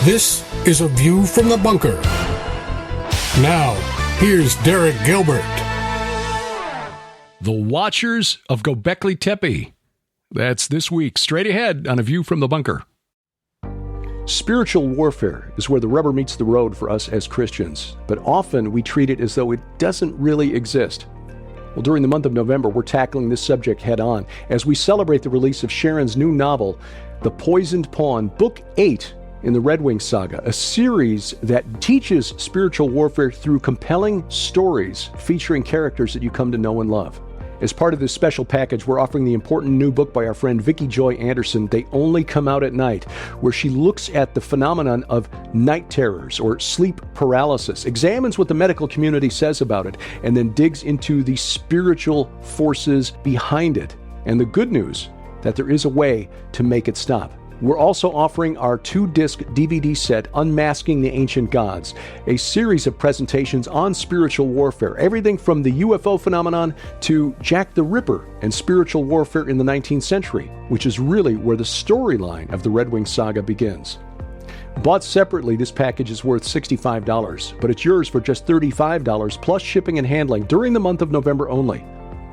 This is A View from the Bunker. Now, here's Derek Gilbert. The Watchers of Göbekli Tepe. That's this week, straight ahead on A View from the Bunker. Spiritual warfare is where the rubber meets the road for us as Christians, but often we treat it as though it doesn't really exist. Well, during the month of November, we're tackling this subject head on as we celebrate the release of Sharon's new novel, The Poisoned Pawn, Book 8 in the Red Wing Saga, a series that teaches spiritual warfare through compelling stories featuring characters that you come to know and love. As part of this special package, we're offering the important new book by our friend Vicki Joy Anderson, They Only Come Out at Night, where she looks at the phenomenon of night terrors or sleep paralysis, examines what the medical community says about it, and then digs into the spiritual forces behind it. And the good news, that there is a way to make it stop. We're also offering our 2-disc DVD set, Unmasking the Ancient Gods, a series of presentations on spiritual warfare, everything from the UFO phenomenon to Jack the Ripper and spiritual warfare in the 19th century, which is really where the storyline of the Red Wing Saga begins. Bought separately, this package is worth $65, but it's yours for just $35 plus shipping and handling during the month of November only.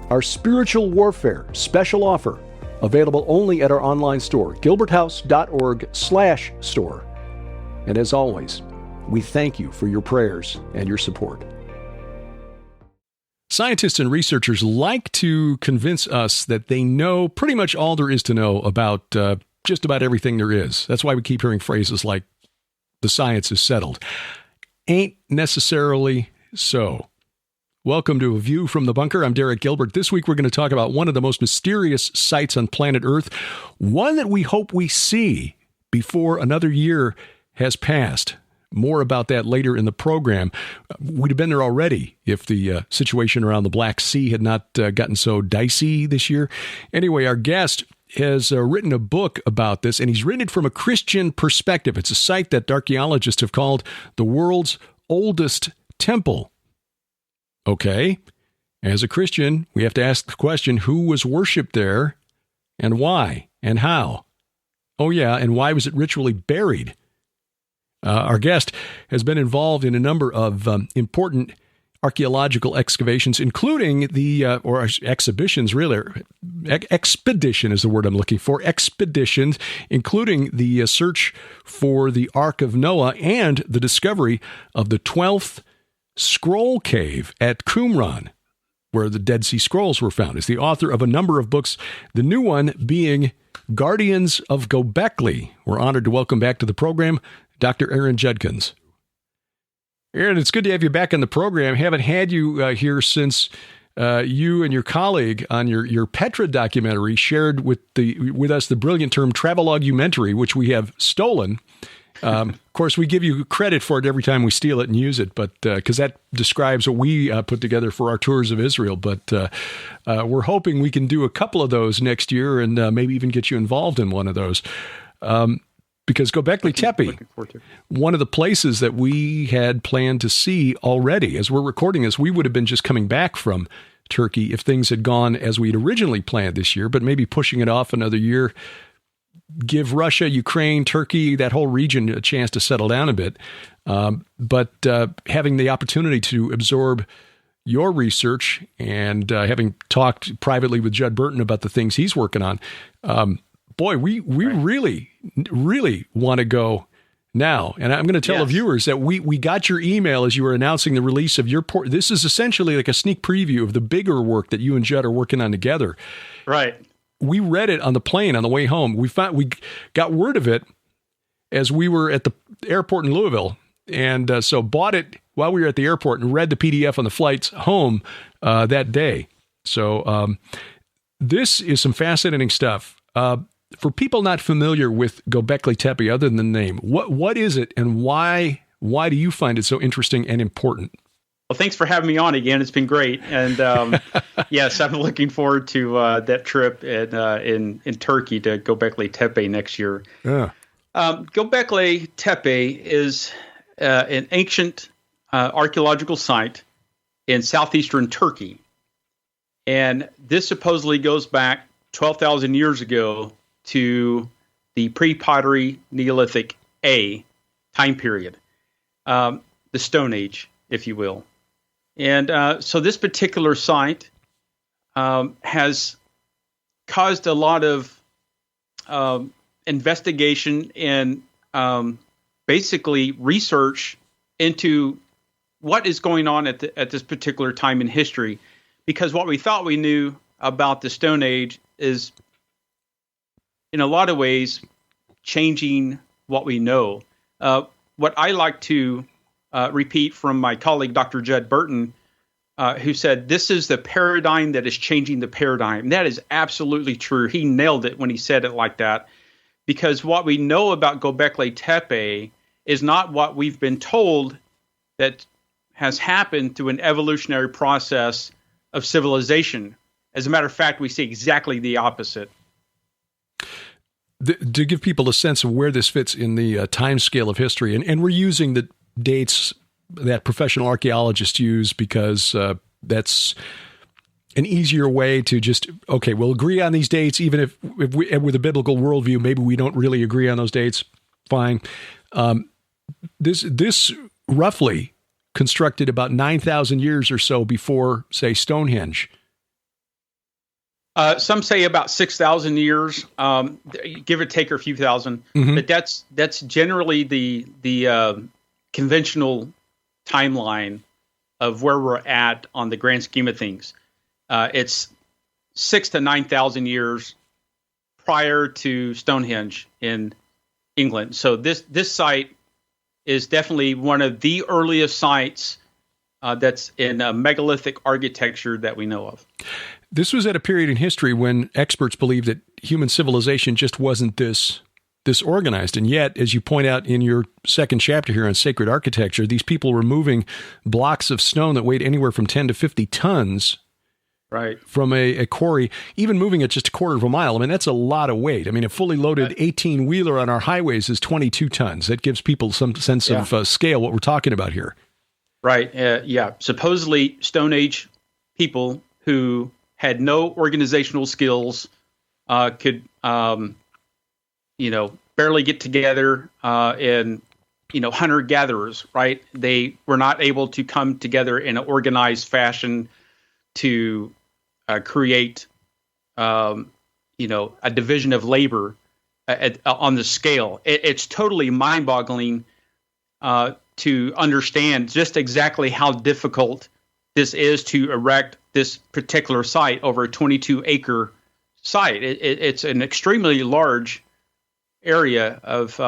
Our spiritual warfare special offer, available only at our online store, gilberthouse.org/store. And as always, we thank you for your prayers and your support. Scientists and researchers like to convince us that they know pretty much all there is to know about just about everything there is. That's why we keep hearing phrases like, the science is settled. Ain't necessarily so. Welcome to A View from the Bunker. I'm Derek Gilbert. This week we're going to talk about one of the most mysterious sights on planet Earth, one that we hope we see before another year has passed. More about that later in the program. We'd have been there already if the situation around the Black Sea had not gotten so dicey this year. Anyway, our guest has written a book about this, and he's written it from a Christian perspective. It's a site that archaeologists have called the world's oldest temple. Okay, as a Christian, we have to ask the question, who was worshipped there and why and how? Oh yeah, and why was it ritually buried? Our guest has been involved in a number of important archaeological excavations, including exhibitions, really. Expedition is the word I'm looking for. Expeditions, including the search for the Ark of Noah and the discovery of the 12th Scroll Cave at Qumran, where the Dead Sea Scrolls were found. Is the author of a number of books, the new one being Guardians of Göbekli. We're honored to welcome back to the program Dr. Aaron Judkins. Aaron, it's good to have you back on the program. Haven't had you here since you and your colleague on your Petra documentary shared with us the brilliant term travelogumentary, which we have stolen. Of course, we give you credit for it every time we steal it and use it, but because that describes what we put together for our tours of Israel. But we're hoping we can do a couple of those next year and maybe even get you involved in one of those. Because Göbekli Tepe, one of the places that we had planned to see already, as we're recording this, we would have been just coming back from Turkey if things had gone as we'd originally planned this year, but maybe pushing it off another year. Give Russia, Ukraine, Turkey, that whole region a chance to settle down a bit. But having the opportunity to absorb your research and having talked privately with Judd Burton about the things he's working on, boy, we really, really want to go now. And I'm going to tell the viewers that we got your email as you were announcing the release of your this is essentially like a sneak preview of the bigger work that you and Judd are working on together. Right. We read it on the plane on the way home. We got word of it as we were at the airport in Louisville, and so bought it while we were at the airport and read the PDF on the flights home that day. So this is some fascinating stuff. For people not familiar with Göbekli Tepe, other than the name, what is it, and why do you find it so interesting and important? Well, thanks for having me on again. It's been great. And yes, I'm looking forward to that trip in Turkey to Göbekli Tepe next year. Yeah. Göbekli Tepe is an ancient archaeological site in southeastern Turkey. And this supposedly goes back 12,000 years ago to the pre-pottery Neolithic A time period, the Stone Age, if you will. And so this particular site has caused a lot of investigation and basically research into what is going on at this particular time in history. Because what we thought we knew about the Stone Age is, in a lot of ways, changing what we know. What I like to repeat from my colleague, Dr. Judd Burton, who said, this is the paradigm that is changing the paradigm. That is absolutely true. He nailed it when he said it like that, because what we know about Göbekli Tepe is not what we've been told that has happened through an evolutionary process of civilization. As a matter of fact, we see exactly the opposite. To give people a sense of where this fits in the time scale of history, and we're using the dates that professional archaeologists use because that's an easier way to just, okay, we'll agree on these dates, even if we, with a biblical worldview, maybe we don't really agree on those dates. Fine. This roughly constructed about 9,000 years or so before, say, Stonehenge. Some say about 6,000 years, give or take a few thousand. Mm-hmm. But that's generally the conventional timeline of where we're at on the grand scheme of things. It's 6,000 to 9,000 years prior to Stonehenge in England. So this site is definitely one of the earliest sites that's in a megalithic architecture that we know of. This was at a period in history when experts believed that human civilization just wasn't this organized. And yet, as you point out in your second chapter here on sacred architecture, these people were moving blocks of stone that weighed anywhere from 10 to 50 tons right from a quarry, even moving it just a quarter of a mile. I mean, that's a lot of weight. I mean, a fully loaded 18-wheeler on our highways is 22 tons. That gives people some sense of scale, what we're talking about here. Right. Yeah. Supposedly, Stone Age people who had no organizational skills, could, barely get together, and, hunter-gatherers, right? They were not able to come together in an organized fashion to create, a division of labor on the scale. It's totally mind-boggling to understand just exactly how difficult this is to erect this particular site over a 22-acre site. It's an extremely large area of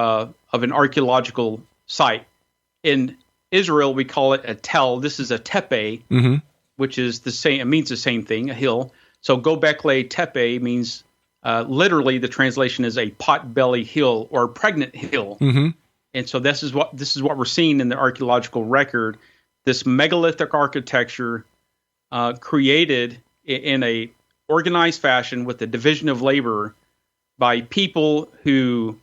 an archaeological site. In Israel, we call it a tel. This is a tepe, mm-hmm. which is the same. It means the same thing, a hill. So Göbekli Tepe means literally the translation is a pot-belly hill or pregnant hill. Mm-hmm. And so this is what we're seeing in the archaeological record. This megalithic architecture created in a organized fashion with the division of labor by people who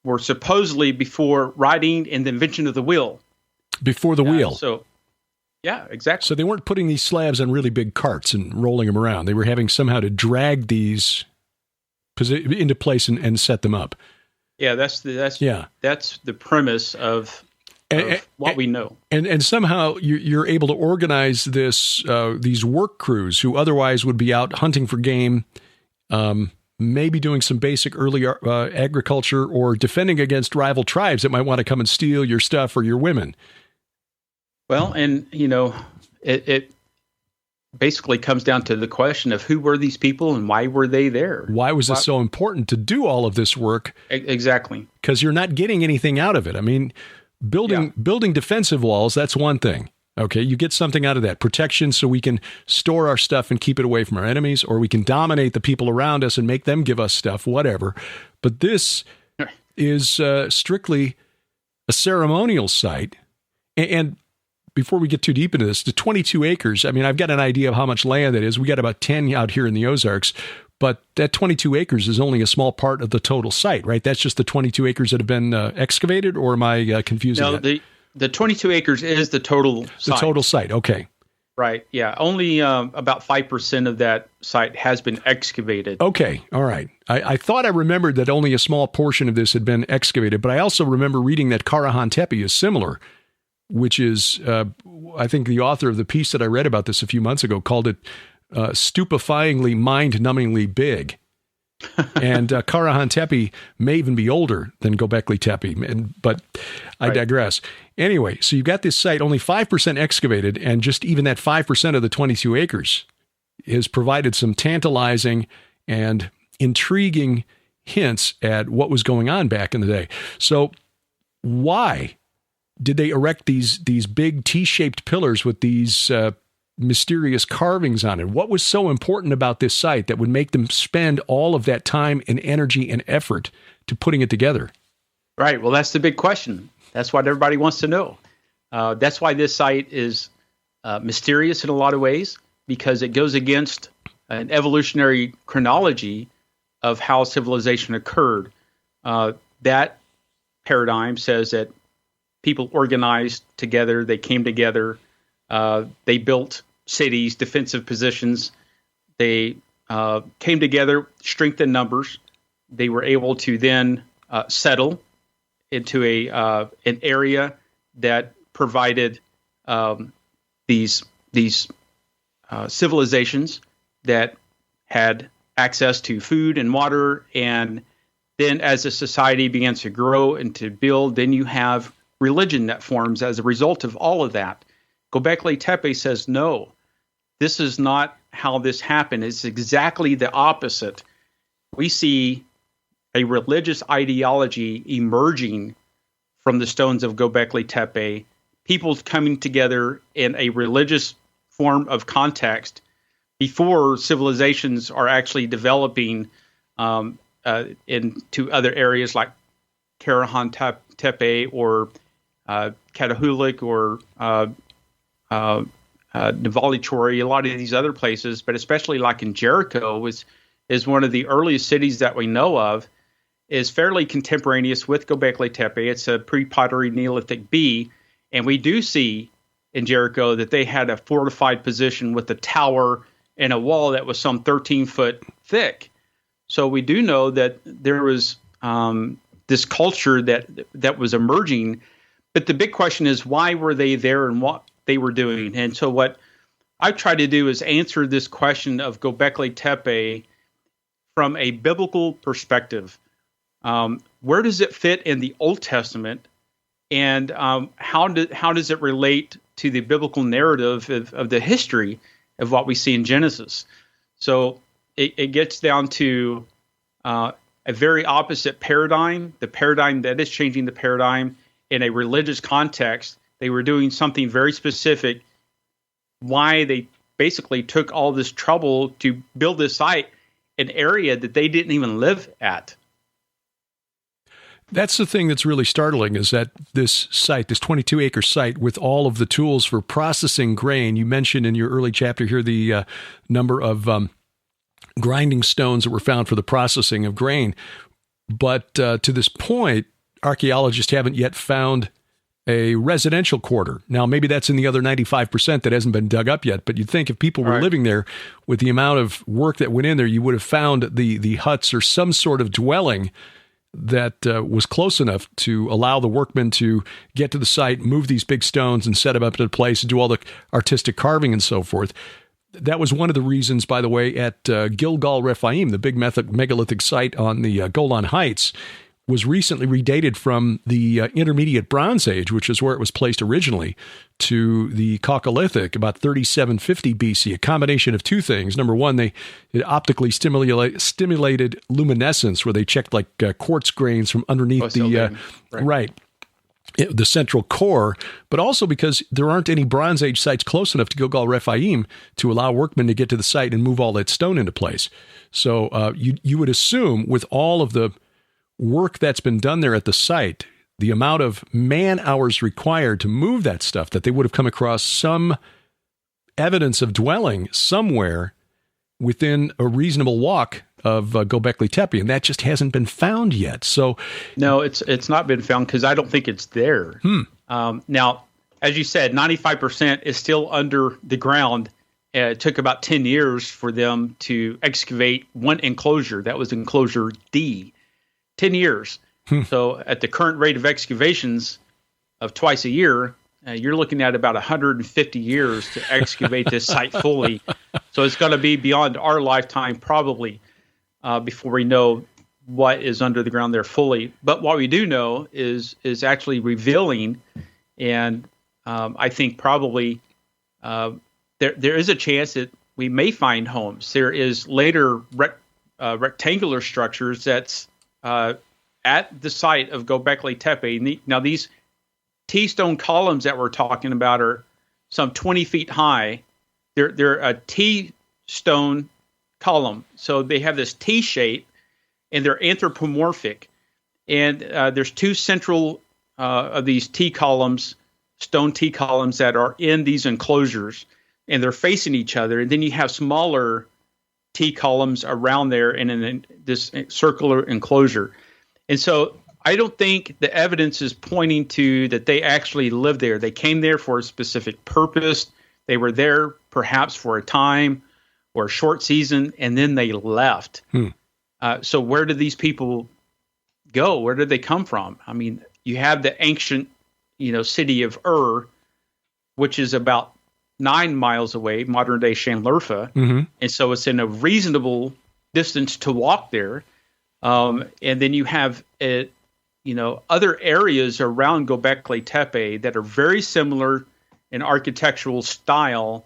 were supposedly before writing and the invention of the wheel. Before the wheel. So, yeah, exactly. So they weren't putting these slabs on really big carts and rolling them around. They were having somehow to drag these into place and set them up. Yeah, that's the premise of what we know. And somehow you're able to organize these work crews who otherwise would be out hunting for game, maybe doing some basic early agriculture or defending against rival tribes that might want to come and steal your stuff or your women. Well, and, it basically comes down to the question of who were these people and why were they there? Why was it so important to do all of this work? Exactly. Because you're not getting anything out of it. I mean, building defensive walls, that's one thing. Okay, you get something out of that. Protection so we can store our stuff and keep it away from our enemies, or we can dominate the people around us and make them give us stuff, whatever. But this is strictly a ceremonial site. And before we get too deep into this, the 22 acres, I mean, I've got an idea of how much land that is. We got about 10 out here in the Ozarks, but that 22 acres is only a small part of the total site, right? That's just the 22 acres that have been excavated, or am I confusing that? No, the 22 acres is the total site. The total site, okay. Right. Yeah. Only about 5% of that site has been excavated. Okay. All right. I thought I remembered that only a small portion of this had been excavated, but I also remember reading that Karahan Tepe is similar, which is, I think the author of the piece that I read about this a few months ago called it stupefyingly, mind-numbingly big. And Karahan Tepe may even be older than Göbekli Tepe, but I digress. Anyway, so you've got this site, only 5% excavated, and just even that 5% of the 22 acres has provided some tantalizing and intriguing hints at what was going on back in the day. So why did they erect these big T-shaped pillars with these mysterious carvings on it? What was so important about this site that would make them spend all of that time and energy and effort to putting it together? Right. Well, that's the big question. That's what everybody wants to know. That's why this site is mysterious in a lot of ways, because it goes against an evolutionary chronology of how civilization occurred. That paradigm says that people organized together, they came together, they built cities, defensive positions, they came together, strength in numbers. They were able to then settle into an area that provided these civilizations that had access to food and water. And then as a society begins to grow and to build, then you have religion that forms as a result of all of that. Göbekli Tepe says, no, this is not how this happened. It's exactly the opposite. We see a religious ideology emerging from the stones of Göbekli Tepe, people coming together in a religious form of context before civilizations are actually developing into other areas like Karahan Tepe or Catahoulak or Navali, a lot of these other places, but especially like in Jericho is one of the earliest cities that we know of, is fairly contemporaneous with Göbekli Tepe. It's a pre-pottery Neolithic B, and we do see in Jericho that they had a fortified position with a tower and a wall that was some 13 foot thick. So we do know that there was this culture that was emerging. But the big question is, why were they there and what they were doing? And so what I try to do is answer this question of Göbekli Tepe from a biblical perspective. Where does it fit in the Old Testament, and how does it relate to the biblical narrative of the history of what we see in Genesis? So it gets down to a very opposite paradigm, the paradigm that is changing the paradigm in a religious context. They were doing something very specific. Why they basically took all this trouble to build this site, an area that they didn't even live at. That's the thing that's really startling, is that this site, this 22-acre site with all of the tools for processing grain, you mentioned in your early chapter here the number of grinding stones that were found for the processing of grain. But to this point, archaeologists haven't yet found a residential quarter. Now, maybe that's in the other 95% that hasn't been dug up yet, but you'd think if people were living there with the amount of work that went in there, you would have found the huts or some sort of dwelling that was close enough to allow the workmen to get to the site, move these big stones and set them up to the place and do all the artistic carving and so forth. That was one of the reasons, by the way, at Gilgal Rephaim, the big megalithic site on the Golan Heights, was recently redated from the Intermediate Bronze Age, which is where it was placed originally, to the Chalcolithic, about 3750 BC, a combination of two things. Number one, it optically stimulated luminescence, where they checked like quartz grains from underneath the central core, but also because there aren't any Bronze Age sites close enough to Gilgal Rephaim to allow workmen to get to the site and move all that stone into place. So you would assume, with all of the work that's been done there at the site, the amount of man hours required to move that stuff, that they would have come across some evidence of dwelling somewhere within a reasonable walk of Göbekli Tepe, and that just hasn't been found yet. So, no, it's not been found because I don't think it's there. Now, as you said, 95% is still under the ground. It took about 10 years for them to excavate one enclosure. That was enclosure D. 10 years. So at the current rate of excavations of twice a year, you're looking at about 150 years to excavate this site fully. So it's going to be beyond our lifetime probably before we know what is under the ground there fully. But what we do know is actually revealing, and I think probably there is a chance that we may find homes. There is later rectangular structures that's at the site of Göbekli Tepe. Now, these T-stone columns that we're talking about are some 20 feet high. They're a T-stone column, so they have this T shape, and they're anthropomorphic. And there's two central of these T columns, stone T columns, that are in these enclosures, and they're facing each other. And then you have smaller T columns around there and in this circular enclosure. And so I don't think the evidence is pointing to that they actually lived there. They came there for a specific purpose. They were there perhaps for a time or a short season, and then they left. So where did these people go? Where did they come from? I mean, you have the ancient, city of Ur, which is about 9 miles away, modern day Shanlurfa. And so it's in a reasonable distance to walk there. And then you have other areas around Göbekli Tepe that are very similar in architectural style,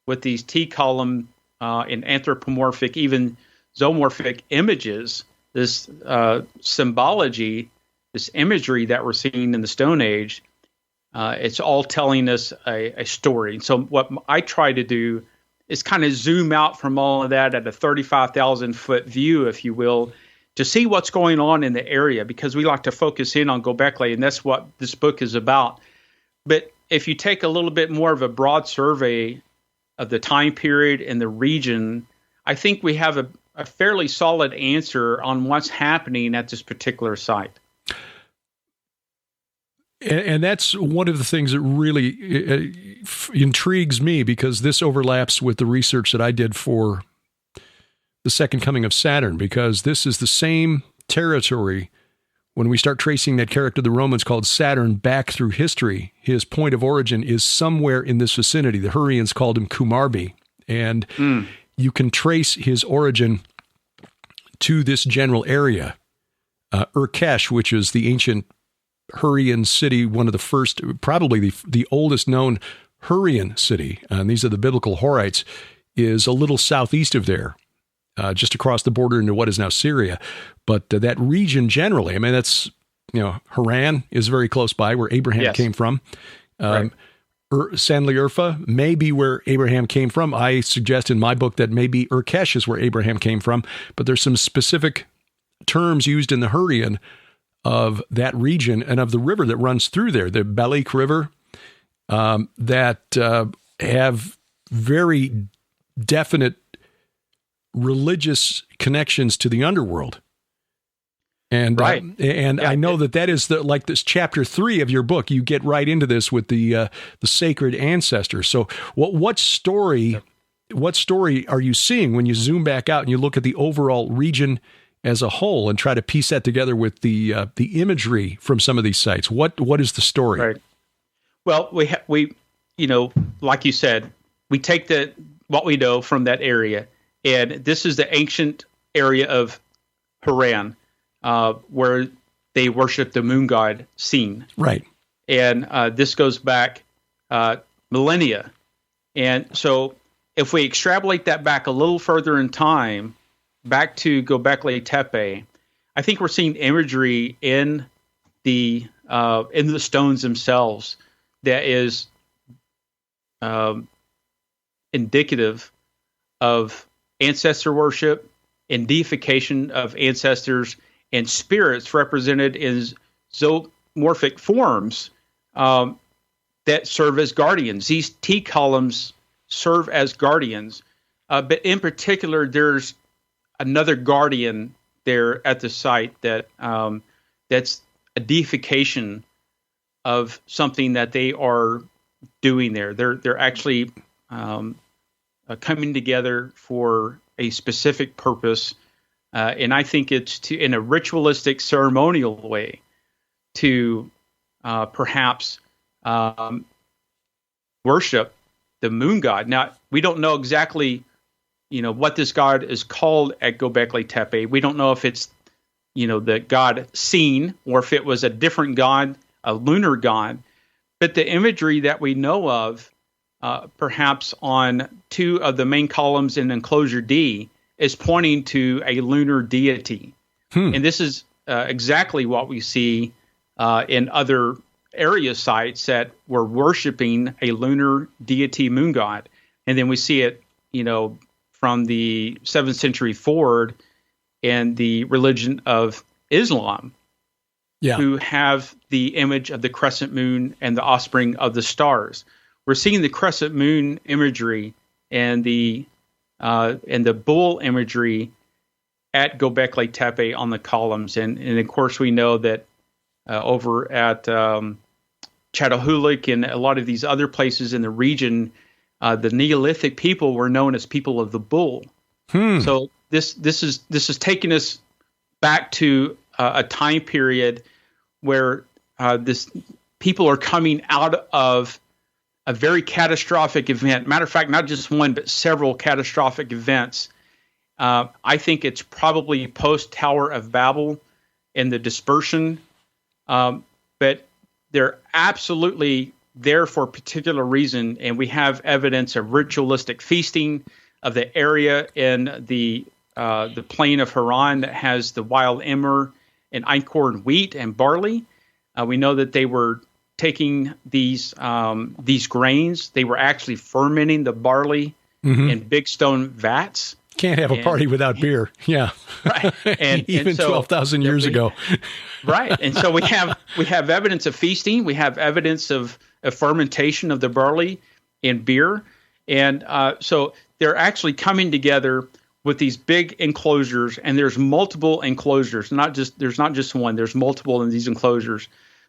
with these T-column and anthropomorphic, even zoomorphic images, this symbology, this imagery that we're seeing in the Stone Age. It's all telling us a story. So what I try to do is kind of zoom out from all of that at a 35,000-foot view, if you will, to see what's going on in the area, because we like to focus in on Göbekli, and that's what this book is about. But if you take a little bit more of a broad survey of the time period and the region, I think we have a fairly solid answer on what's happening at this particular site. And that's one of the things that really intrigues me, because this overlaps with the research that I did for the Second Coming of Saturn, because this is the same territory. When we start tracing that character of the Romans called Saturn back through history, his point of origin is somewhere in this vicinity. The Hurrians called him Kumarbi, and you can trace his origin to this general area. Urkesh, which is the ancient Hurrian city, one of the first, probably the oldest known Hurrian city, and these are the biblical Horites, is a little southeast of there. Just across the border into what is now Syria. But that region generally, I mean, that's, Haran is very close by, where Abraham came from. Right. Sanliurfa may be where Abraham came from. I suggest in my book that maybe Urkesh is where Abraham came from, but there's some specific terms used in the Hurrian of that region and of the river that runs through there, the Balik River, that have very definite religious connections to the underworld. And right. I know that is like this chapter 3 of your book. You get right into this with the sacred ancestors. So what story are you seeing when you zoom back out and you look at the overall region as a whole and try to piece that together with the imagery from some of these sites? What is the story? Right. Well, we like you said, we take what we know from that area. And this is the ancient area of Haran, where they worship the moon god Sin. Right. And this goes back millennia. And so if we extrapolate that back a little further in time, back to Göbekli Tepe, I think we're seeing imagery in the stones themselves that is indicative of ancestor worship and deification of ancestors and spirits represented in zoomorphic forms that serve as guardians. These T columns serve as guardians, but in particular, there's another guardian there at the site that's a deification of something that they are doing there. They're actually coming together for a specific purpose, and I think it's in a ritualistic, ceremonial way to perhaps worship the moon god. Now, we don't know exactly, what this god is called at Göbekli Tepe. We don't know if it's, the god Sin, or if it was a different god, a lunar god. But the imagery that we know of, perhaps on two of the main columns in enclosure D, is pointing to a lunar deity. And this is exactly what we see in other area sites that were worshiping a lunar deity moon god. And then we see it, from the 7th century forward in the religion of Islam, who have the image of the crescent moon and the offspring of the stars. We're seeing the crescent moon imagery and the bull imagery at Göbekli Tepe on the columns. And of course, we know that over at Çatalhöyük and a lot of these other places in the region, the Neolithic people were known as people of the bull. So this is taking us back to a time period where people are coming out of a very catastrophic event. Matter of fact, not just one, but several catastrophic events. I think it's probably post Tower of Babel and the dispersion, but they're absolutely there for a particular reason, and we have evidence of ritualistic feasting of the area in the plain of Haran that has the wild emmer and einkorn wheat and barley. We know that they were taking these grains. They were actually fermenting the barley in big stone vats. Can't have a party without beer. Yeah. Right. And even so 12,000 years ago. Right. And so we have evidence of feasting. We have evidence of fermentation of the barley in beer. And so they're actually coming together with these big enclosures, and there's multiple enclosures. There's not just one. There's multiple in these enclosures.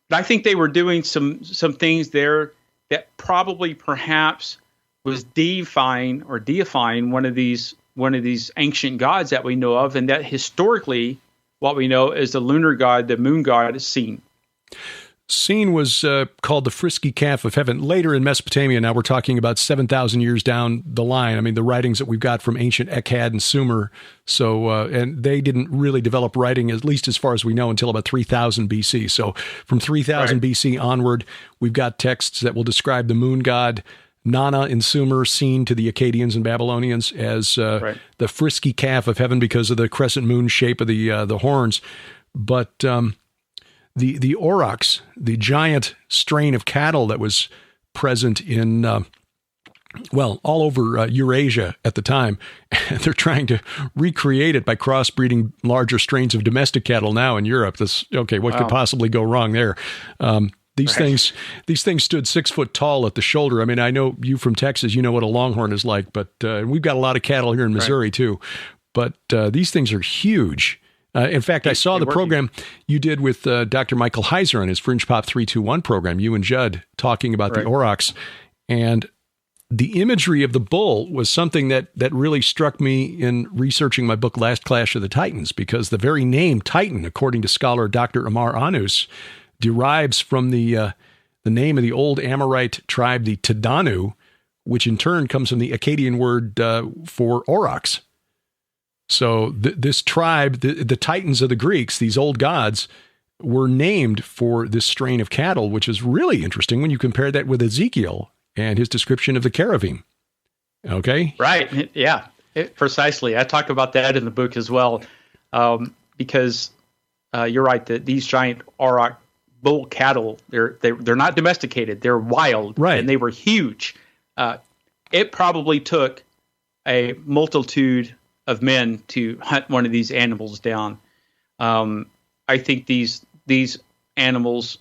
But I think they were doing some things there that probably perhaps was deifying one of these ancient gods that we know of, and that historically what we know is the lunar god, the moon god, is Sin. Sin was called the frisky calf of heaven. Later in Mesopotamia, now we're talking about 7,000 years down the line. I mean, the writings that we've got from ancient Akkad and Sumer. So, and they didn't really develop writing, at least as far as we know, until about 3000 BC. So from 3000 BC onward, we've got texts that will describe the moon god, Nana in Sumer, Sin to the Akkadians and Babylonians as the frisky calf of heaven because of the crescent moon shape of the horns. But the aurochs, the giant strain of cattle that was present in, all over Eurasia at the time, and they're trying to recreate it by crossbreeding larger strains of domestic cattle now in Europe. What could possibly go wrong there? These things stood 6 foot tall at the shoulder. I mean, I know you from Texas, you know what a longhorn is like, but we've got a lot of cattle here in Missouri too. But these things are huge. In fact, I saw the program you did with Dr. Michael Heiser on his Fringe Pop 321 program, you and Judd talking about the aurochs. And the imagery of the bull was something that really struck me in researching my book, Last Clash of the Titans, because the very name Titan, according to scholar Dr. Amar Anus, derives from the name of the old Amorite tribe, the Tadanu, which in turn comes from the Akkadian word for aurochs. So this tribe, the Titans of the Greeks, these old gods, were named for this strain of cattle, which is really interesting when you compare that with Ezekiel and his description of the cherubim. Okay? Right. Yeah, precisely. I talk about that in the book as well, because you're right that these giant auroch bull cattle, they're not domesticated. They're wild, and they were huge. It probably took a multitude of men to hunt one of these animals down. I think these animals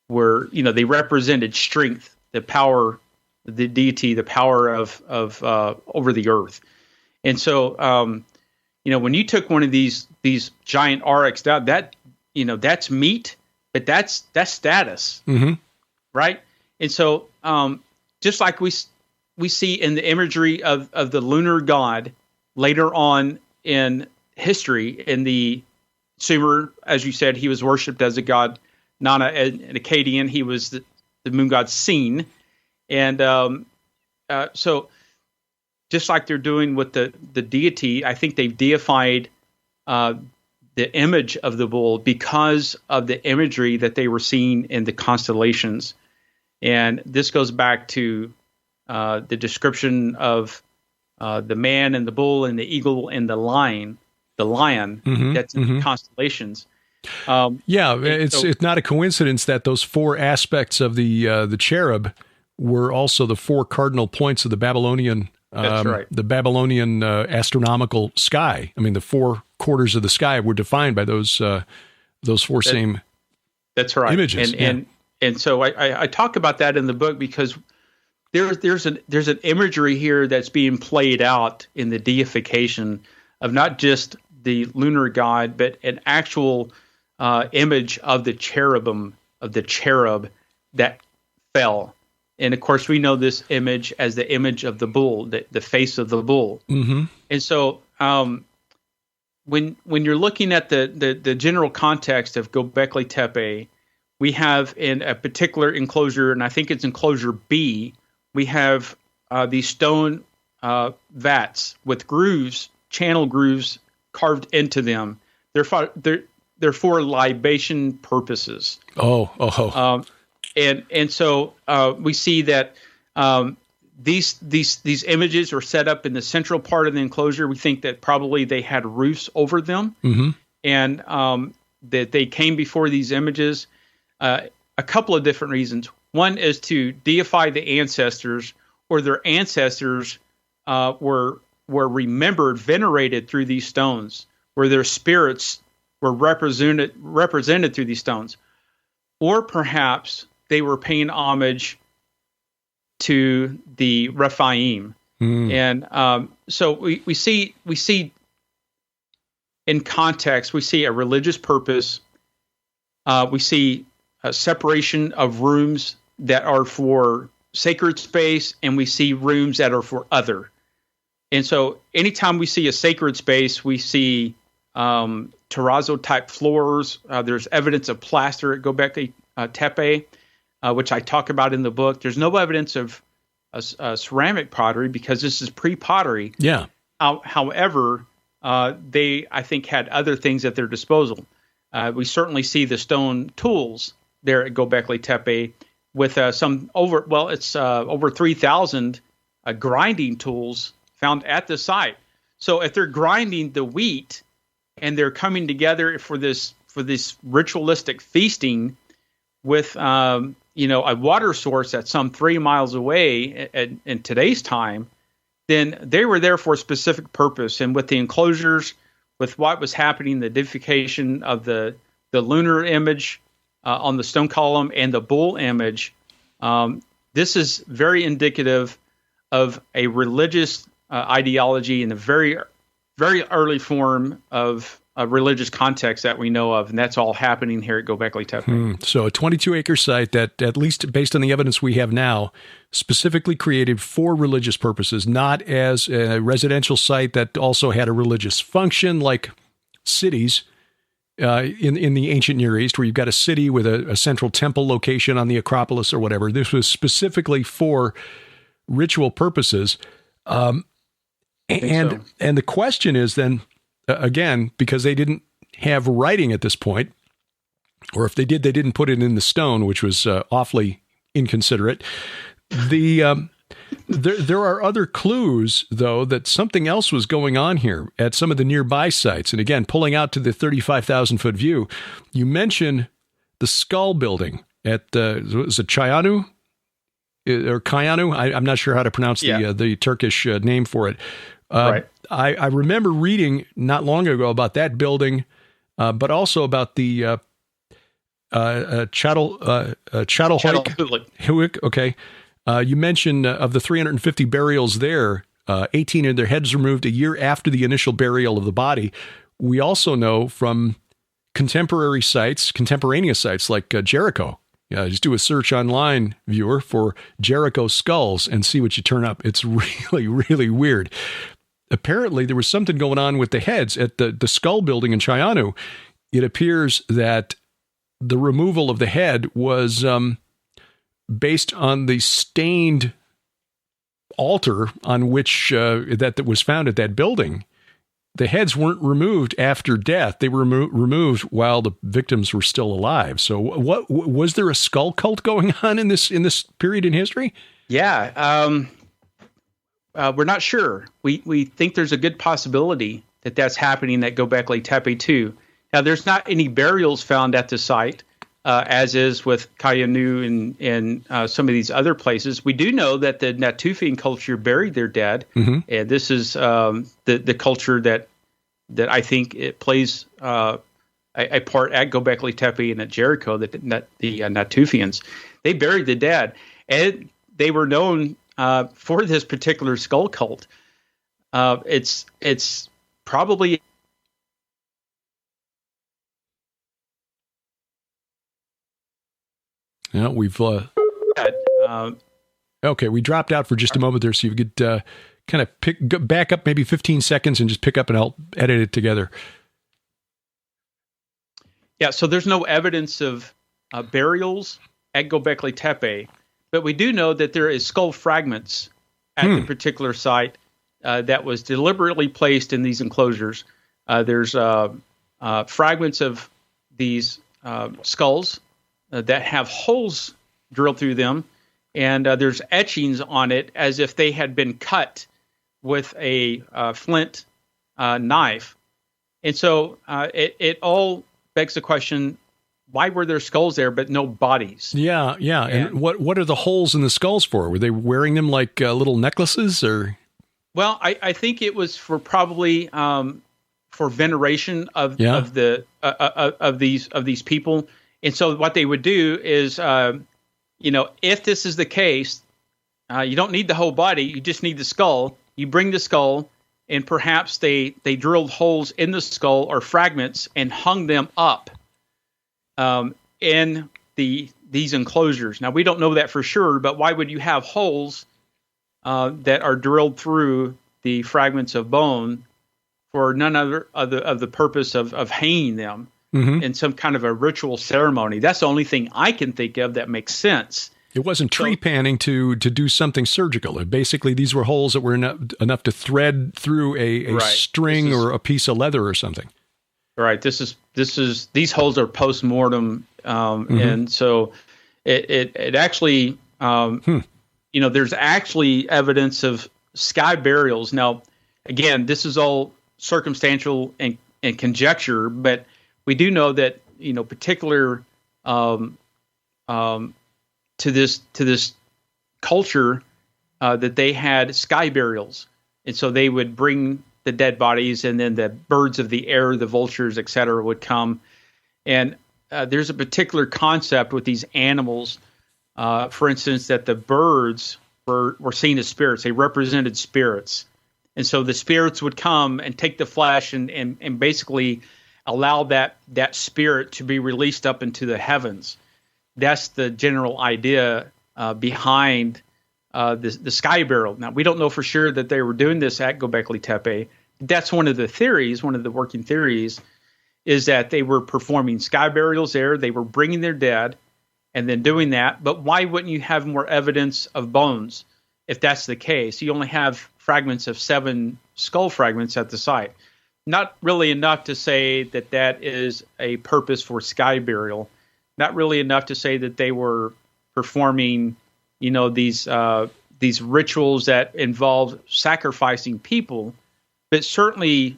were, they represented strength, the power, the deity, the power of over the earth. And so, when you took one of these giant aurochs down, that's meat, but that's status, right? And so, just like we see in the imagery of the lunar god later on in history, in the Sumer, as you said, he was worshipped as a god. Nana, an Akkadian, he was the moon god Sin. And so just like they're doing with the deity, I think they've deified the image of the bull because of the imagery that they were seeing in the constellations. And this goes back to the description of the man and the bull and the eagle and the lion that's in the constellations. It's not a coincidence that those four aspects of the cherub were also the four cardinal points of the Babylonian. That's right. The Babylonian astronomical sky. I mean, the four quarters of the sky were defined by those four same. That's right. Images. And so I talk about that in the book because there's an imagery here that's being played out in the deification of not just the lunar god, but an actual image of the cherub that fell. And of course, we know this image as the image of the bull, the face of the bull. Mm-hmm. And so, when you're looking at the general context of Göbekli Tepe, we have in a particular enclosure, and I think it's enclosure B, we have these stone vats with grooves, channel grooves carved into them. They're for libation purposes. And so we see that these images are set up in the central part of the enclosure. We think that probably they had roofs over them, and that they came before these images. A couple of different reasons. One is to deify the ancestors, or their ancestors were remembered, venerated through these stones, where their spirits were represented through these stones, or perhaps they were paying homage to the Rephaim. And so we see in context, we see a religious purpose. We see a separation of rooms that are for sacred space, and we see rooms that are for other. And so anytime we see a sacred space, we see terrazzo-type floors. There's evidence of plaster at Göbekli Tepe, which I talk about in the book. There's no evidence of ceramic pottery because this is pre-pottery. Yeah. However, they, I think, had other things at their disposal. We certainly see the stone tools there at Göbekli Tepe with over 3,000 grinding tools found at the site. So if they're grinding the wheat and they're coming together for this ritualistic feasting with a water source that's some 3 miles away in today's time, then they were there for a specific purpose. And with the enclosures, with what was happening, the deification of the lunar image on the stone column and the bull image, this is very indicative of a religious ideology in a very, very early form of a religious context that we know of, and that's all happening here at Göbekli Tepe. So a 22-acre site that, at least based on the evidence we have now, specifically created for religious purposes, not as a residential site that also had a religious function like cities in the ancient Near East, where you've got a city with a central temple location on the Acropolis or whatever. This was specifically for ritual purposes. And the question is then, again, because they didn't have writing at this point, or if they did, they didn't put it in the stone, which was awfully inconsiderate. There are other clues, though, that something else was going on here at some of the nearby sites. And again, pulling out to the 35,000-foot view, you mention the skull building at was it Chayanu? Or Kayanu? I'm not sure how to pronounce the Turkish name for it. Right. I remember reading not long ago about that building, but also about the Çatalhöyük. Okay. You mentioned of the 350 burials there, 18 had their heads removed a year after the initial burial of the body. We also know from contemporaneous sites like Jericho Just do a search online, viewer, for Jericho skulls and see what you turn up. It's really, really weird. Apparently, there was something going on with the heads at the skull building in Chayanu. It appears that the removal of the head was based on the stained altar on which that was found at that building. The heads weren't removed after death. They were removed while the victims were still alive. So what was there a skull cult going on in this period in history? Yeah. We're not sure. We think there's a good possibility that that's happening at Göbekli Tepe too. Now, there's not any burials found at the site, as is with Kayanu and some of these other places. We do know that the Natufian culture buried their dead, and this is the culture that I think it plays a part at Göbekli Tepe and at Jericho. The Natufians, they buried the dead, and they were known for this particular skull cult. It's probably yeah, we've okay. We dropped out for just a moment there, so you could kind of go back up maybe 15 seconds and just pick up, and I'll edit it together. Yeah, so there's no evidence of burials at Göbekli Tepe, but we do know that there is skull fragments at the particular site that was deliberately placed in these enclosures. There's fragments of these skulls that have holes drilled through them, and there's etchings on it as if they had been cut with a flint knife. And so it all begs the question, why were there skulls there but no bodies? Yeah. And what are the holes in the skulls for? Were they wearing them like little necklaces, or? Well, I think it was for probably for veneration of these people. And so what they would do is, if this is the case, you don't need the whole body. You just need the skull. You bring the skull, and perhaps they drilled holes in the skull or fragments and hung them up in these enclosures. Now, we don't know that for sure, but why would you have holes that are drilled through the fragments of bone for none other of the purpose of hanging them? In some kind of a ritual ceremony? That's the only thing I can think of that makes sense. It wasn't tree panning to do something surgical. Basically, these were holes that were enough to thread through a string or a piece of leather or something. Right. These holes are post-mortem, and so it actually, there's actually evidence of sky burials. Now, again, this is all circumstantial and conjecture, but we do know that, particular to this culture, that they had sky burials. And so they would bring the dead bodies, and then the birds of the air, the vultures, et cetera, would come. And there's a particular concept with these animals, for instance, that the birds were seen as spirits. They represented spirits. And so the spirits would come and take the flesh and basically allow that spirit to be released up into the heavens. That's the general idea behind the sky burial. Now, we don't know for sure that they were doing this at Göbekli Tepe. That's one of the theories, one of the working theories, is that they were performing sky burials there. They were bringing their dead and then doing that. But why wouldn't you have more evidence of bones if that's the case? You only have fragments of 7 skull fragments at the site. Not really enough to say that is a purpose for sky burial. Not really enough to say that they were performing, these rituals that involve sacrificing people, but certainly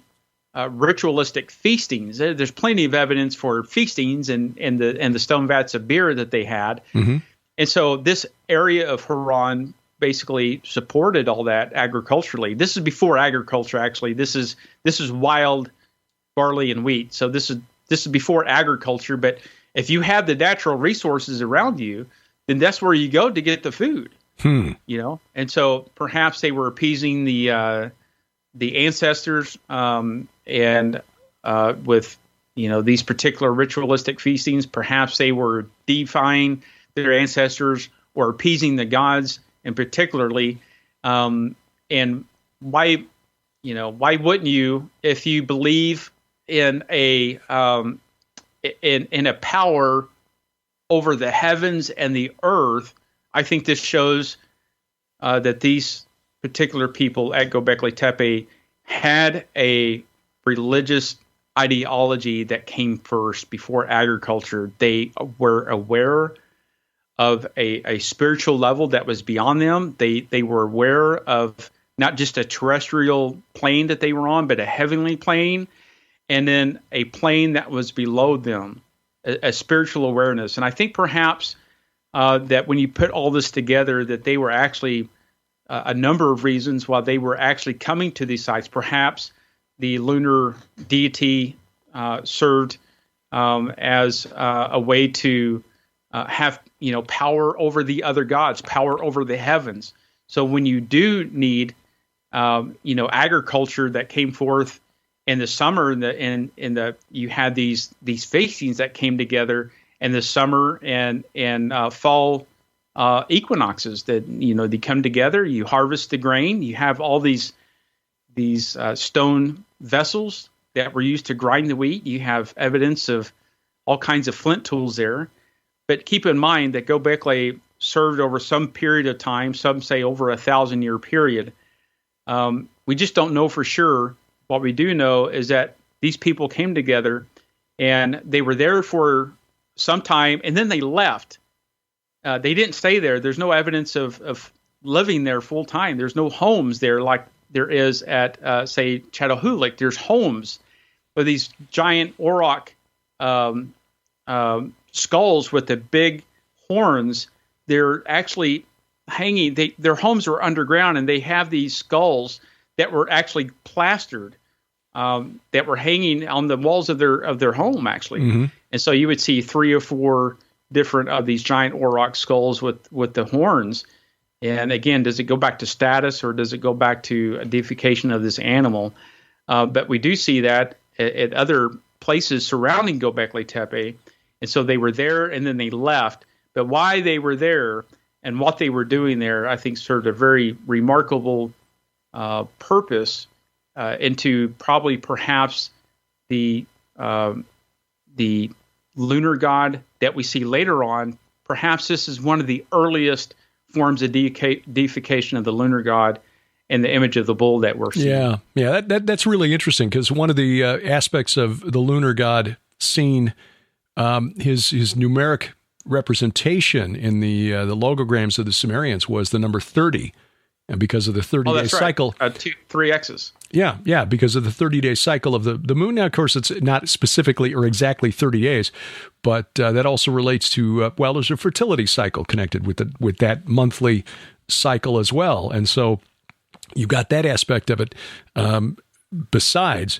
ritualistic feastings. There's plenty of evidence for feastings and the stone vats of beer that they had. And so this area of Haran basically supported all that agriculturally. This is before agriculture, actually. This is wild barley and wheat. So this is before agriculture. But if you have the natural resources around you, then that's where you go to get the food. And so perhaps they were appeasing the ancestors, and with these particular ritualistic feastings, perhaps they were deifying their ancestors or appeasing the gods, and particularly, and why wouldn't you, if you believe in a in a power over the heavens and the earth? I think this shows that these particular people at Göbekli Tepe had a religious ideology that came first before agriculture. They were aware of a spiritual level that was beyond them. They were aware of not just a terrestrial plane that they were on, but a heavenly plane, and then a plane that was below them, a spiritual awareness. And I think perhaps that when you put all this together, that they were actually a number of reasons why they were actually coming to these sites. Perhaps the lunar deity served as a way to have power over the other gods, power over the heavens. So when you do need agriculture that came forth in the summer, you had these facings that came together in the summer and fall equinoxes that they come together. You harvest the grain. You have all these stone vessels that were used to grind the wheat. You have evidence of all kinds of flint tools there. But keep in mind that Göbekli served over some period of time. Some say over 1,000-year period. We just don't know for sure. What we do know is that these people came together and they were there for some time, and then they left. They didn't stay there. There's no evidence of living there full time. There's no homes there like there is at, say, Çatalhöyük. There's homes with these giant auroch skulls with the big horns. They're actually hanging. Their homes are underground, and they have these skulls that were actually plastered, that were hanging on the walls of their home, actually. Mm-hmm. And so you would see 3 or 4 different of these giant auroch skulls with the horns. And again, does it go back to status, or does it go back to a deification of this animal? But we do see that at other places surrounding Göbekli Tepe. And so they were there and then they left. But why they were there and what they were doing there, I think, served a very remarkable purpose into probably perhaps the lunar god that we see later on. Perhaps this is one of the earliest forms of deification of the lunar god and the image of the bull that we're seeing. Yeah, that's really interesting, because one of the aspects of the lunar god seen, his numeric representation in the logograms of the Sumerians was the number 30, and because of the 30-day cycle, 3 X's. Yeah, because of the 30-day cycle of the moon. Now, of course, it's not specifically or exactly 30 days, but that also relates to there's a fertility cycle connected with that monthly cycle as well, and so you got that aspect of it. Besides,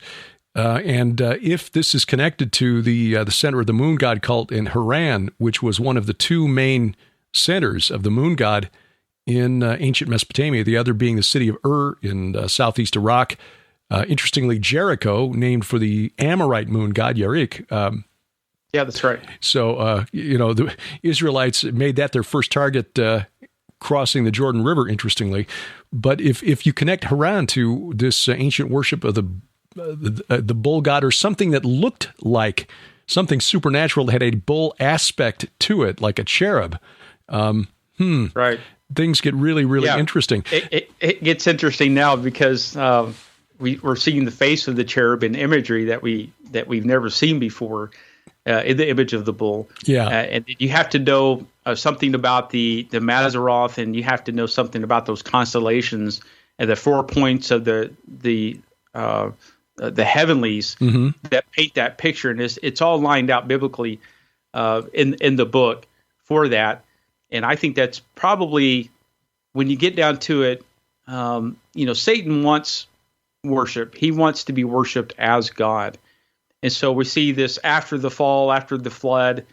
if this is connected to the center of the moon god cult in Haran, which was one of the 2 main centers of the moon god in ancient Mesopotamia, the other being the city of Ur in southeast Iraq. Interestingly, Jericho, named for the Amorite moon god Yarek. Yeah, that's right. So, the Israelites made that their first target crossing the Jordan River, interestingly. But if you connect Haran to this ancient worship of the bull god, or something that looked like something supernatural that had a bull aspect to it, like a cherub, right. Things get really, really interesting. It gets interesting now because we're seeing the face of the cherub in imagery that we've never seen before in the image of the bull. Yeah, and you have to know something about the Mazzaroth, and you have to know something about those constellations and the 4 points of the heavenlies that paint that picture, and it's all lined out biblically in the book for that. And I think that's probably, when you get down to it, Satan wants worship. He wants to be worshipped as God. And so we see this after the fall, after the flood.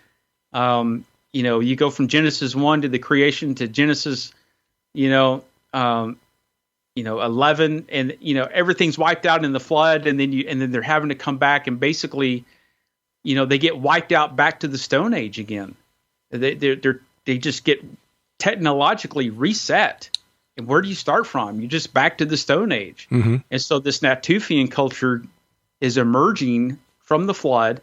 You go from Genesis 1 to the creation to Genesis, 11, and everything's wiped out in the flood, and then they're having to come back, and basically, they get wiped out back to the Stone Age again. They're just get technologically reset. And where do you start from? You just back to the Stone Age. Mm-hmm. And so this Natufian culture is emerging from the flood.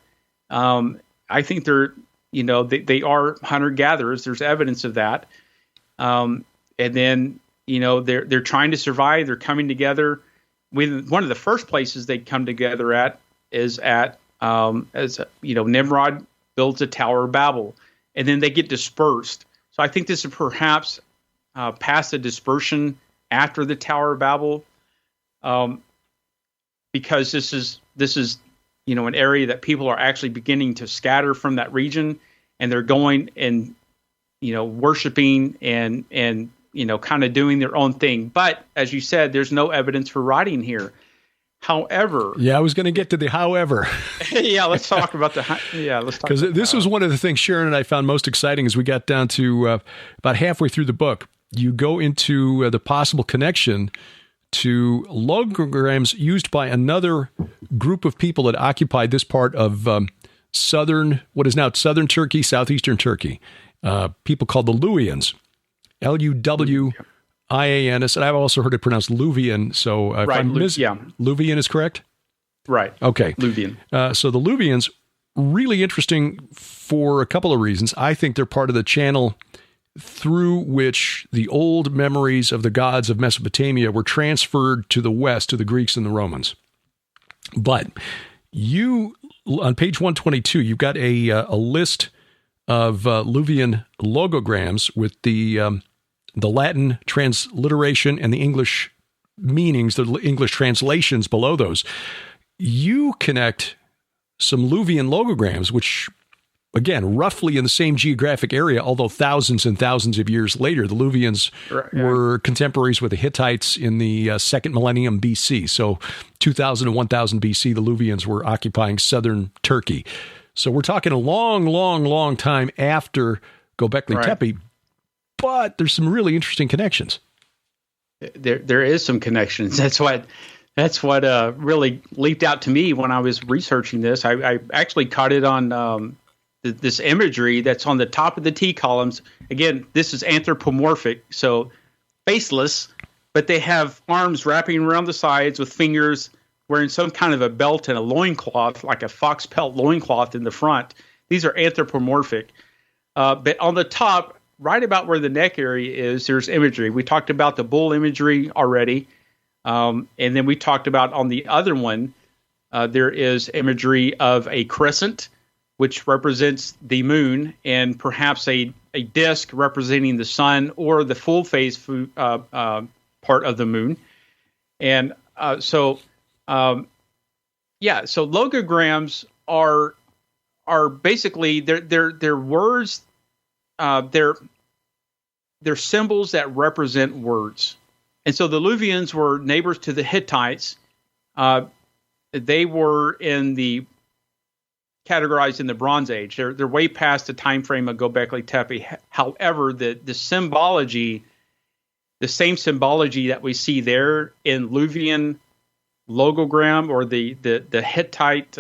I think they are hunter-gatherers. There's evidence of that. And then, they're trying to survive. They're coming together. One of the first places they come together at is Nimrod builds a Tower of Babel, and then they get dispersed. So I think this is perhaps past the dispersion after the Tower of Babel, because this is an area that people are actually beginning to scatter from that region, and they're going and worshiping and kind of doing their own thing. But as you said, there's no evidence for writing here. However, I was going to get to the however. Let's talk about because this was one of the things Sharon and I found most exciting as we got down to about halfway through the book. You go into the possible connection to logograms used by another group of people that occupied this part of what is now southern Turkey, southeastern Turkey. People called the Luwians, Luwians, and I've also heard it pronounced Luvian. So Luvian is correct? Right. Okay. Luvian. So the Luvians, really interesting for a couple of reasons. I think they're part of the channel through which the old memories of the gods of Mesopotamia were transferred to the West, to the Greeks and the Romans. But on page 122, you've got a list of Luvian logograms with the Latin transliteration and the English meanings, the English translations below those. You connect some Luvian logograms, which, again, roughly in the same geographic area, although thousands and thousands of years later. The Luvians were contemporaries with the Hittites in the second millennium BC. So 2000 and 1000 BC, the Luvians were occupying southern Turkey. So we're talking a long, long, long time after Göbekli Tepe, but there's some really interesting connections. There is some connections. That's what really leaped out to me when I was researching this. I actually caught it on this imagery that's on the top of the T columns. Again, this is anthropomorphic, so faceless, but they have arms wrapping around the sides with fingers, wearing some kind of a belt and a loincloth, like a fox pelt loincloth in the front. These are anthropomorphic. But on the top, right about where the neck area is, there's imagery. We talked about the bull imagery already. And then we talked about on the other one, there is imagery of a crescent, which represents the moon, and perhaps a disc representing the sun or the full phase part of the moon. And so logograms are basically they're words, they're symbols that represent words. And so the Luvians were neighbors to the Hittites. They were categorized in the Bronze Age. They're way past the time frame of Göbekli Tepe. However, the symbology, the same symbology that we see there in Luvian logogram, or the Hittite,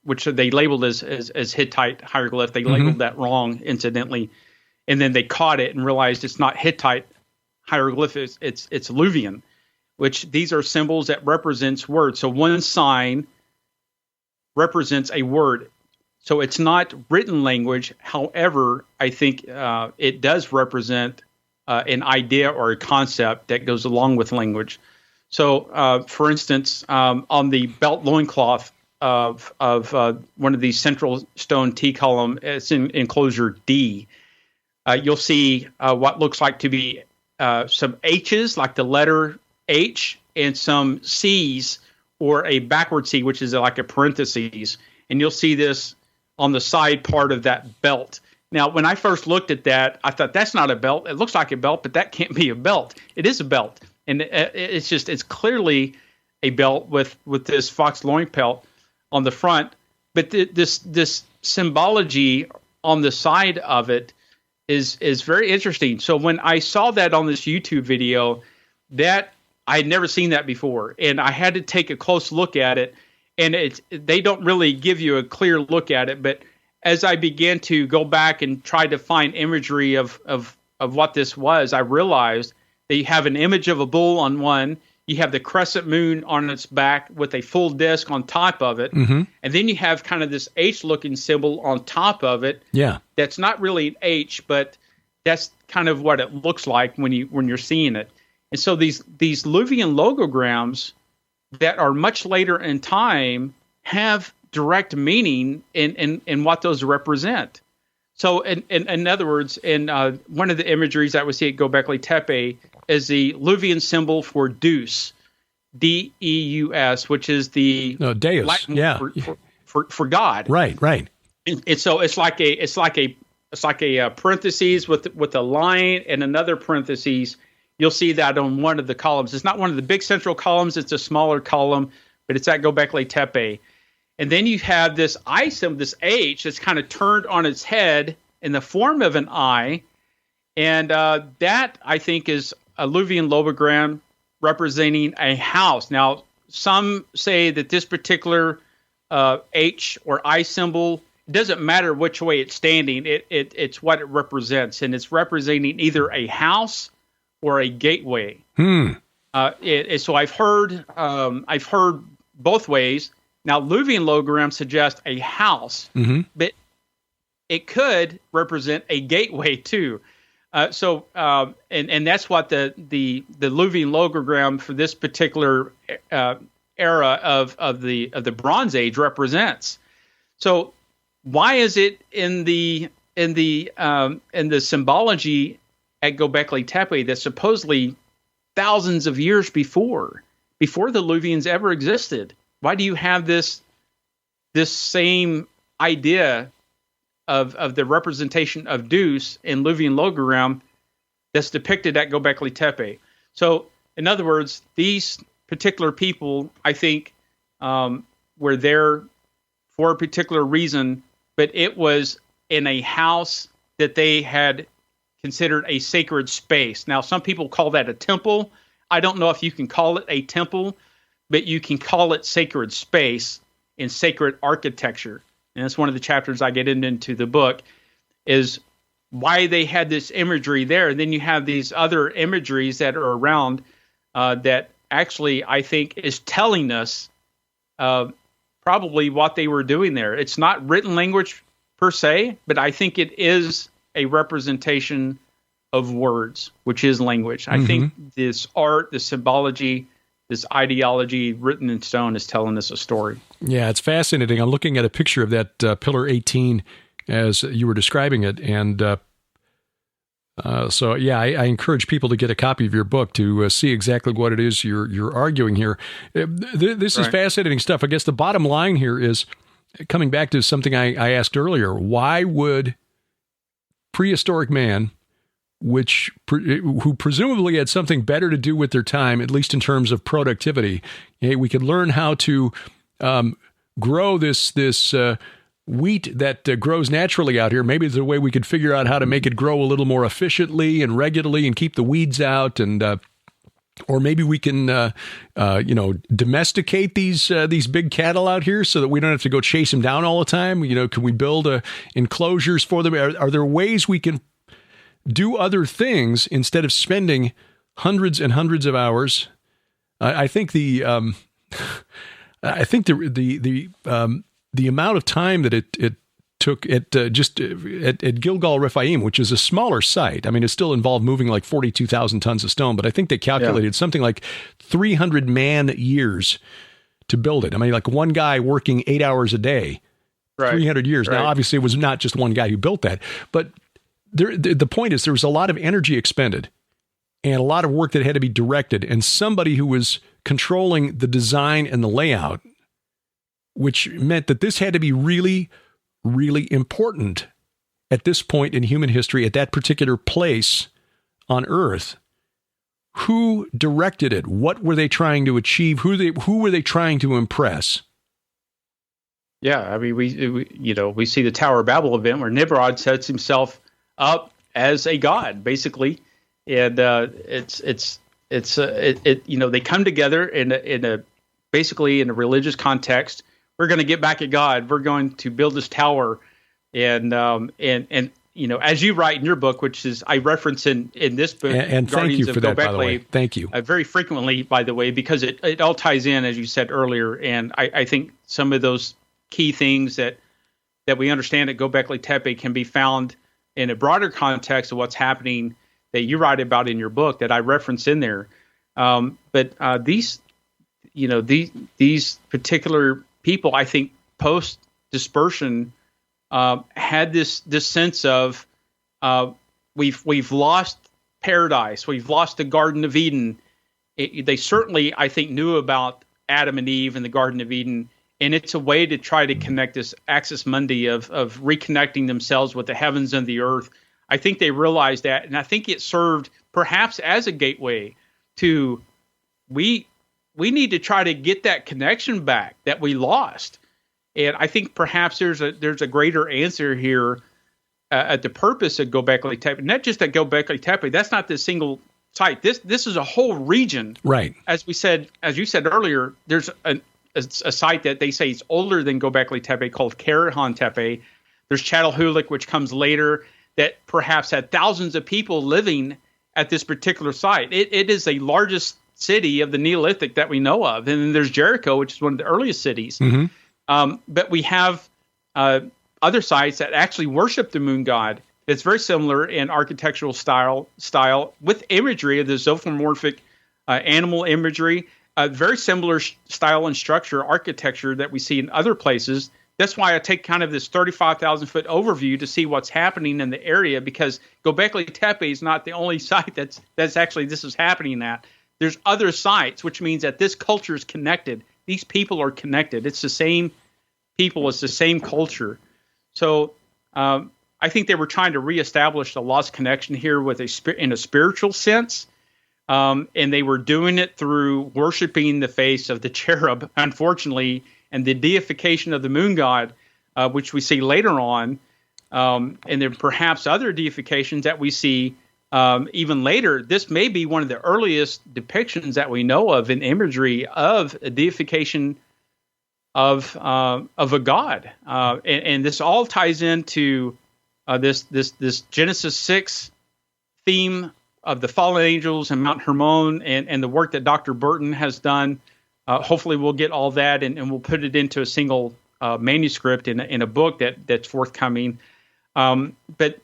which they labeled as Hittite hieroglyph. They labeled that wrong, incidentally, and then they caught it and realized it's not Hittite hieroglyph. It's Luvian, which these are symbols that represents words. So one sign represents a word. So it's not written language. However, I think it does represent an idea or a concept that goes along with language. So, for instance, on the belt loincloth of one of these central stone T column, it's in enclosure D, you'll see what looks like to be some H's, like the letter H, and some C's, or a backward C, which is like a parentheses. And you'll see this on the side part of that belt. Now, when I first looked at that, I thought, that's not a belt. It looks like a belt, but that can't be a belt. It is a belt. And it's clearly a belt with this fox loin pelt on the front. But this symbology on the side of it is very interesting. So when I saw that on this YouTube video, that I had never seen that before, and I had to take a close look at it. And they don't really give you a clear look at it, but as I began to go back and try to find imagery of what this was, I realized that you have an image of a bull on one, you have the crescent moon on its back with a full disc on top of it, and then you have kind of this H-looking symbol on top of it. Yeah, that's not really an H, but that's kind of what it looks like when you're seeing it. And so these Luvian logograms that are much later in time have direct meaning in what those represent. So in other words, in one of the imageries that we see at Göbekli Tepe is the Luvian symbol for Deus, D-E-U-S, which is the Deus, Latin for God. Right. And so it's like a parentheses with a line and another parentheses. You'll see that on one of the columns. It's not one of the big central columns. It's a smaller column, but it's at Göbekli Tepe. And then you have this I symbol, this H, that's kind of turned on its head in the form of an I. And that, I think, is a Luvian logogram representing a house. Now, some say that this particular H or I symbol, it doesn't matter which way it's standing. It's what it represents. And it's representing either a house or a gateway. So I've heard both ways. Now, Luvian logogram suggests a house, but it could represent a gateway too. And that's what the Luvian logogram for this particular era of the Bronze Age represents. So, why is it in the symbology at Göbekli Tepe that supposedly thousands of years before the Luvians ever existed? Why do you have this same idea of the representation of Deus in Luvian logogram that's depicted at Göbekli Tepe? So, in other words, these particular people, I think, were there for a particular reason, but it was in a house that they had considered a sacred space. Now, some people call that a temple. I don't know if you can call it a temple, but you can call it sacred space and sacred architecture. And that's one of the chapters I get into the book, is why they had this imagery there. And then you have these other imageries that are around that actually, I think, is telling us probably what they were doing there. It's not written language per se, but I think it is a representation of words, which is language. I think this art, this symbology, this ideology written in stone is telling us a story. Yeah, it's fascinating. I'm looking at a picture of that Pillar 18 as you were describing it. And so, I encourage people to get a copy of your book to see exactly what it is you're arguing here. This is fascinating stuff. I guess the bottom line here is, coming back to something I asked earlier, why would prehistoric man, who presumably had something better to do with their time, at least in terms of productivity, we could learn how to grow this wheat that grows naturally out here. Maybe there's a way we could figure out how to make it grow a little more efficiently and regularly and keep the weeds out, and or maybe we can domesticate these big cattle out here so that we don't have to go chase them down all the time. Can we build enclosures for them? Are there ways we can do other things instead of spending hundreds and hundreds of hours? I think the amount of time that it took at Gilgal Rephaim, which is a smaller site. I mean, it still involved moving like 42,000 tons of stone, but I think they calculated something like 300 man years to build it. I mean, like one guy working 8 hours a day, 300 years. Now, obviously, it was not just one guy who built that, but the point is there was a lot of energy expended and a lot of work that had to be directed, and somebody who was controlling the design and the layout, which meant that this had to be really, really important at this point in human history, at that particular place on Earth. Who directed it? What were they trying to achieve? Who were they trying to impress? Yeah, I mean, we see the Tower of Babel event where Nimrod sets himself up as a god, basically, and they come together in a basically in a religious context. We're going to get back at God. We're going to build this tower, And you know, as you write in your book, which is I reference in this book, and thank you for that, by the way. Thank you. Very frequently, by the way, because it all ties in, as you said earlier. And I think some of those key things that we understand at Göbekli Tepe can be found in a broader context of what's happening that you write about in your book that I reference in there. But these particular people, I think, post dispersion, had this sense of we've lost paradise, we've lost the Garden of Eden. They certainly, I think, knew about Adam and Eve and the Garden of Eden, and it's a way to try to connect this axis mundi of reconnecting themselves with the heavens and the earth. I think they realized that, and I think it served perhaps as a gateway to we need to try to get that connection back that we lost. And I think perhaps there's a greater answer here at the purpose of Göbekli Tepe. Not just at Göbekli Tepe. That's not the single site. This is a whole region. Right. As you said earlier, there's a site that they say is older than Göbekli Tepe called Karahan Tepe. There's Çatalhöyük, which comes later, that perhaps had thousands of people living at this particular site. It is the largest city of the Neolithic that we know of. And then there's Jericho, which is one of the earliest cities. Mm-hmm. But we have other sites that actually worship the moon god. It's very similar in architectural style with imagery of the zoomorphic animal imagery. Very similar style and structure, architecture that we see in other places. That's why I take kind of this 35,000-foot overview to see what's happening in the area, because Göbekli Tepe is not the only site that's actually this is happening at. There's other sites, which means that this culture is connected. These people are connected. It's the same people. It's the same culture. So I think they were trying to reestablish the lost connection here in a spiritual sense. And they were doing it through worshiping the face of the cherub, unfortunately, and the deification of the moon god, which we see later on. And then perhaps other deifications that we see even later. This may be one of the earliest depictions that we know of in imagery of a deification of a god, and this all ties into this Genesis 6 theme of the fallen angels and Mount Hermon, and the work that Dr. Burton has done. Hopefully, we'll get all that and we'll put it into a single manuscript in a book that's forthcoming. But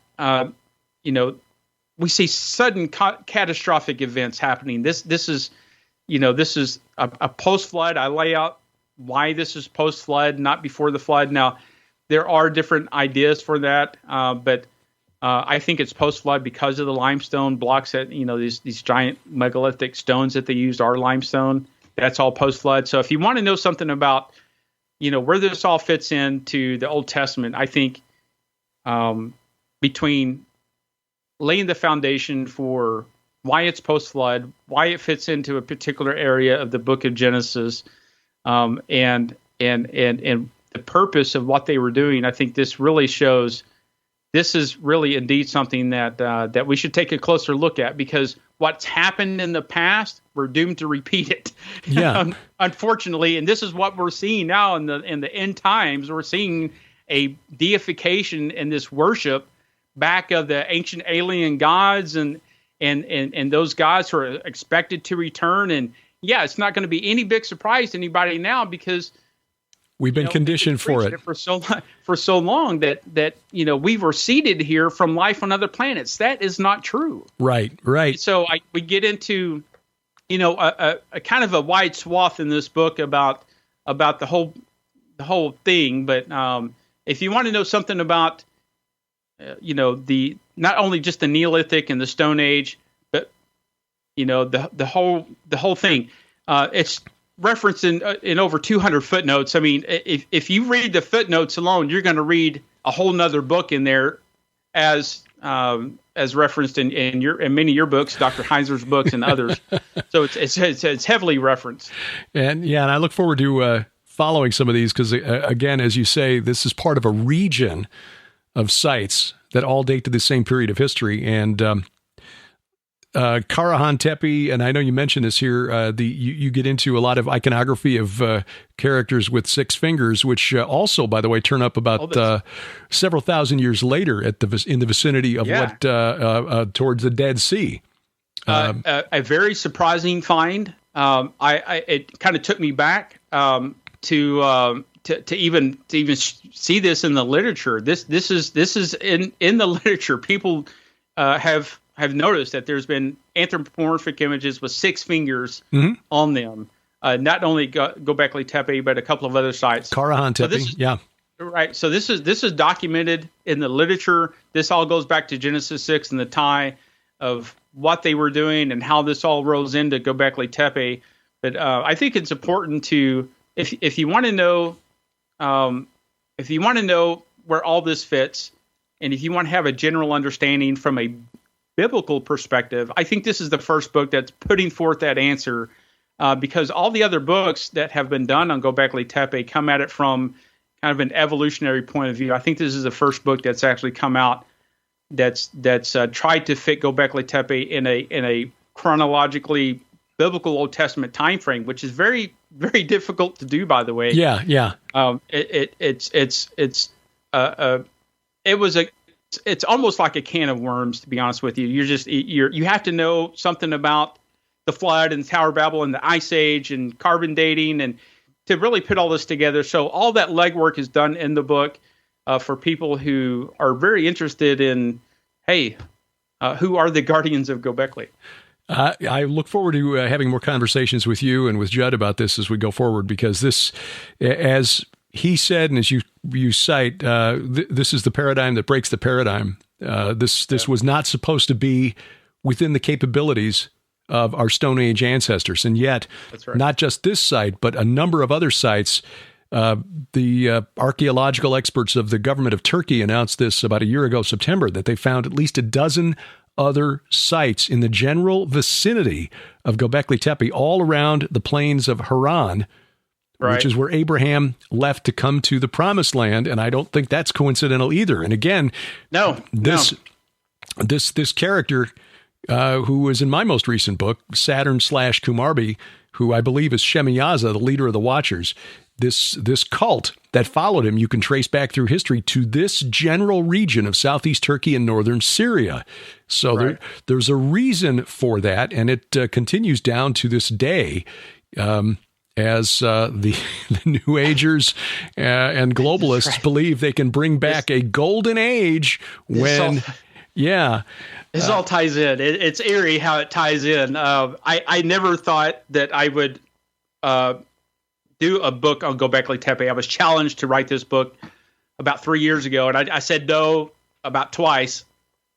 we see sudden catastrophic events happening. This is a post-flood. I lay out why this is post-flood, not before the flood. Now, there are different ideas for that, but I think it's post-flood because of the limestone blocks that, these giant megalithic stones that they used are limestone. That's all post-flood. So if you want to know something about, where this all fits into the Old Testament, I think between laying the foundation for why it's post-flood, why it fits into a particular area of the book of Genesis, and the purpose of what they were doing, I think this really shows this is really indeed something that we should take a closer look at, because what's happened in the past, we're doomed to repeat it. Yeah. Unfortunately, and this is what we're seeing now in the end times. We're seeing a deification and this worship back of the ancient alien gods and those gods who are expected to return. And yeah, it's not going to be any big surprise to anybody now, because we've been conditioned for it for so long that we were seeded here from life on other planets. That is not true. Right. So we get into a kind of a wide swath in this book about the whole thing. But if you want to know something about the not only just the Neolithic and the Stone Age, but the whole thing, it's referenced in over 200 footnotes. I mean, if you read the footnotes alone, you're going to read a whole nother book in there, as referenced in many of your books, Dr. Heinzer's books and others. So it's heavily referenced. And I look forward to following some of these, because again, as you say, this is part of a region of sites that all date to the same period of history. And Karahan Tepe, and I know you mentioned this here, you get into a lot of iconography of characters with 6 fingers, which also, by the way, turn up about several thousand years later in the vicinity of towards the Dead Sea. A very surprising find. It kind of took me back to even see this in the literature. This is in the literature. People have noticed that there's been anthropomorphic images with 6 fingers on them. Not only Göbekli Tepe, but a couple of other sites. Karahan Tepe, right. So this is documented in the literature. This all goes back to Genesis 6 and the tie of what they were doing and how this all rolls into Göbekli Tepe. But I think it's important to, if you want to know, where all this fits, and if you want to have a general understanding from a biblical perspective, I think this is the first book that's putting forth that answer, because all the other books that have been done on Göbekli Tepe come at it from kind of an evolutionary point of view. I think this is the first book that's actually come out that's tried to fit Göbekli Tepe in a chronologically biblical Old Testament time frame, which is very, very difficult to do, by the way. It's almost like a can of worms, to be honest with you. You have to know something about the flood and Tower of Babel and the Ice Age and carbon dating and to really put all this together. So all that legwork is done in the book for people who are very interested in, who are the guardians of Göbekli? I look forward to having more conversations with you and with Judd about this as we go forward, because this, as he said, and as you cite, this is the paradigm that breaks the paradigm. This was not supposed to be within the capabilities of our Stone Age ancestors. And yet, not just this site, but a number of other sites. The archaeological experts of the government of Turkey announced this about a year ago, September, that they found at least a dozen other sites in the general vicinity of Göbekli Tepe, all around the plains of Haran, which is where Abraham left to come to the Promised Land. And I don't think that's coincidental either. And again, this character, who was in my most recent book, Saturn/Kumarbi, who I believe is Shemiyaza, the leader of the Watchers, this cult that followed him, you can trace back through history to this general region of southeast Turkey and northern Syria. So there's a reason for that, and it continues down to this day. As the New Agers and globalists believe they can bring back a golden age when, this all ties in. It's eerie how it ties in. I never thought that I would do a book on Göbekli Tepe. I was challenged to write this book about 3 years ago, and I said no about twice,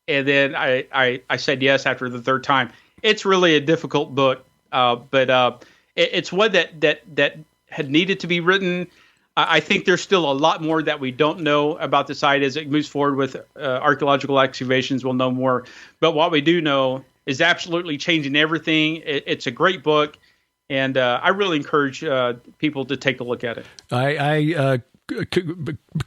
and then I said yes after the third time. It's really a difficult book, but it's one that had needed to be written. I think there's still a lot more that we don't know about the site. As it moves forward with archaeological excavations, we'll know more. But what we do know is absolutely changing everything. It's a great book, and I really encourage people to take a look at it. I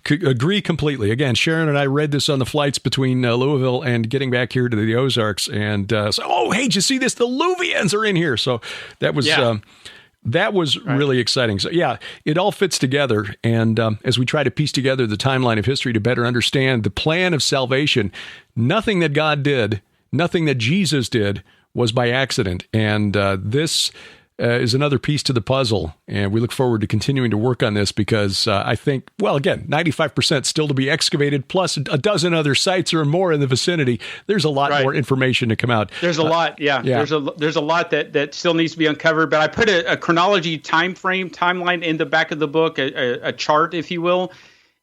agree completely. Again, Sharon and I read this on the flights between Louisville and getting back here to the Ozarks, and did you see this? The Luvians are in here. So that was really exciting. So it all fits together. And as we try to piece together the timeline of history to better understand the plan of salvation, nothing that God did, nothing that Jesus did was by accident. And this is another piece to the puzzle, and we look forward to continuing to work on this because I think, 95% still to be excavated, plus a dozen other sites or more in the vicinity. There's a lot more information to come out. There's a lot, There's a lot that still needs to be uncovered. But I put a chronology timeline in the back of the book, a chart, if you will,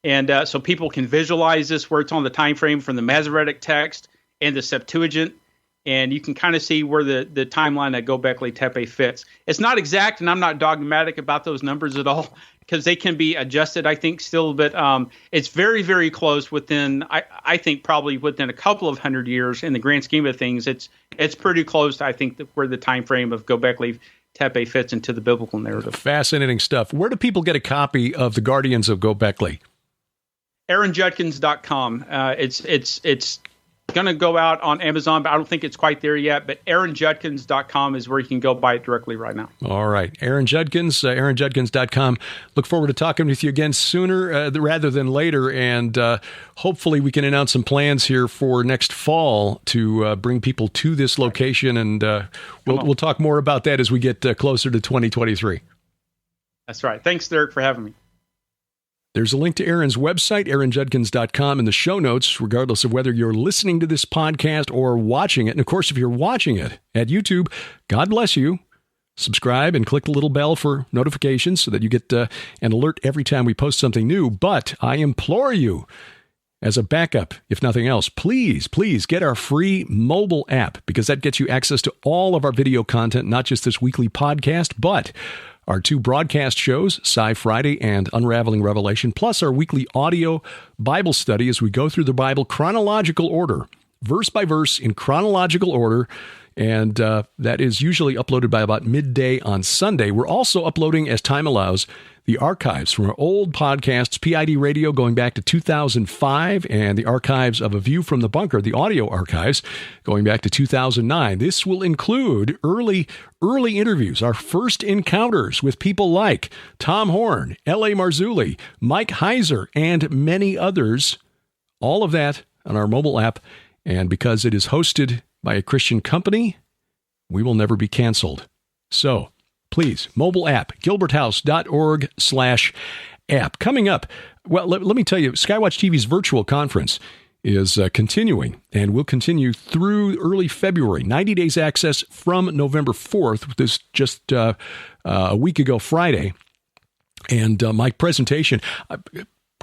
and so people can visualize this, where it's on the time frame from the Masoretic text and the Septuagint. And you can kind of see where the timeline of Göbekli Tepe fits. It's not exact, and I'm not dogmatic about those numbers at all, because they can be adjusted, I think, still. But it's very, very close within, I think, probably within a couple of 100 years in the grand scheme of things. It's pretty close, I think, where the time frame of Göbekli Tepe fits into the biblical narrative. Fascinating stuff. Where do people get a copy of The Guardians of Göbekli? AaronJudkins.com. It's going to go out on Amazon, but I don't think it's quite there yet. But AaronJudkins.com is where you can go buy it directly right now. All right. Aaron Judkins, AaronJudkins.com. Look forward to talking with you again sooner rather than later. And hopefully we can announce some plans here for next fall to bring people to this location. And we'll talk more about that as we get closer to 2023. That's right. Thanks, Derek, for having me. There's a link to Aaron's website, aaronjudkins.com, in the show notes, regardless of whether you're listening to this podcast or watching it. And, of course, if you're watching it at YouTube, God bless you. Subscribe and click the little bell for notifications so that you get an alert every time we post something new. But I implore you, as a backup, if nothing else, please get our free mobile app, because that gets you access to all of our video content, not just this weekly podcast, but our 2 broadcast shows, Sci Friday and Unraveling Revelation, plus our weekly audio Bible study as we go through the Bible chronological order, verse by verse in chronological order. And that is usually uploaded by about midday on Sunday. We're also uploading, as time allows, the archives from our old podcasts, PID Radio going back to 2005, and the archives of A View from the Bunker, the audio archives, going back to 2009. This will include early interviews, our first encounters with people like Tom Horn, L.A. Marzulli, Mike Heiser, and many others. All of that on our mobile app. And because it is hosted by a Christian company, we will never be canceled. So, please, mobile app, gilberthouse.org/app. Coming up, well, let me tell you, Skywatch TV's virtual conference is continuing and will continue through early February. 90 days access from November 4th, this just a week ago Friday. And my presentation,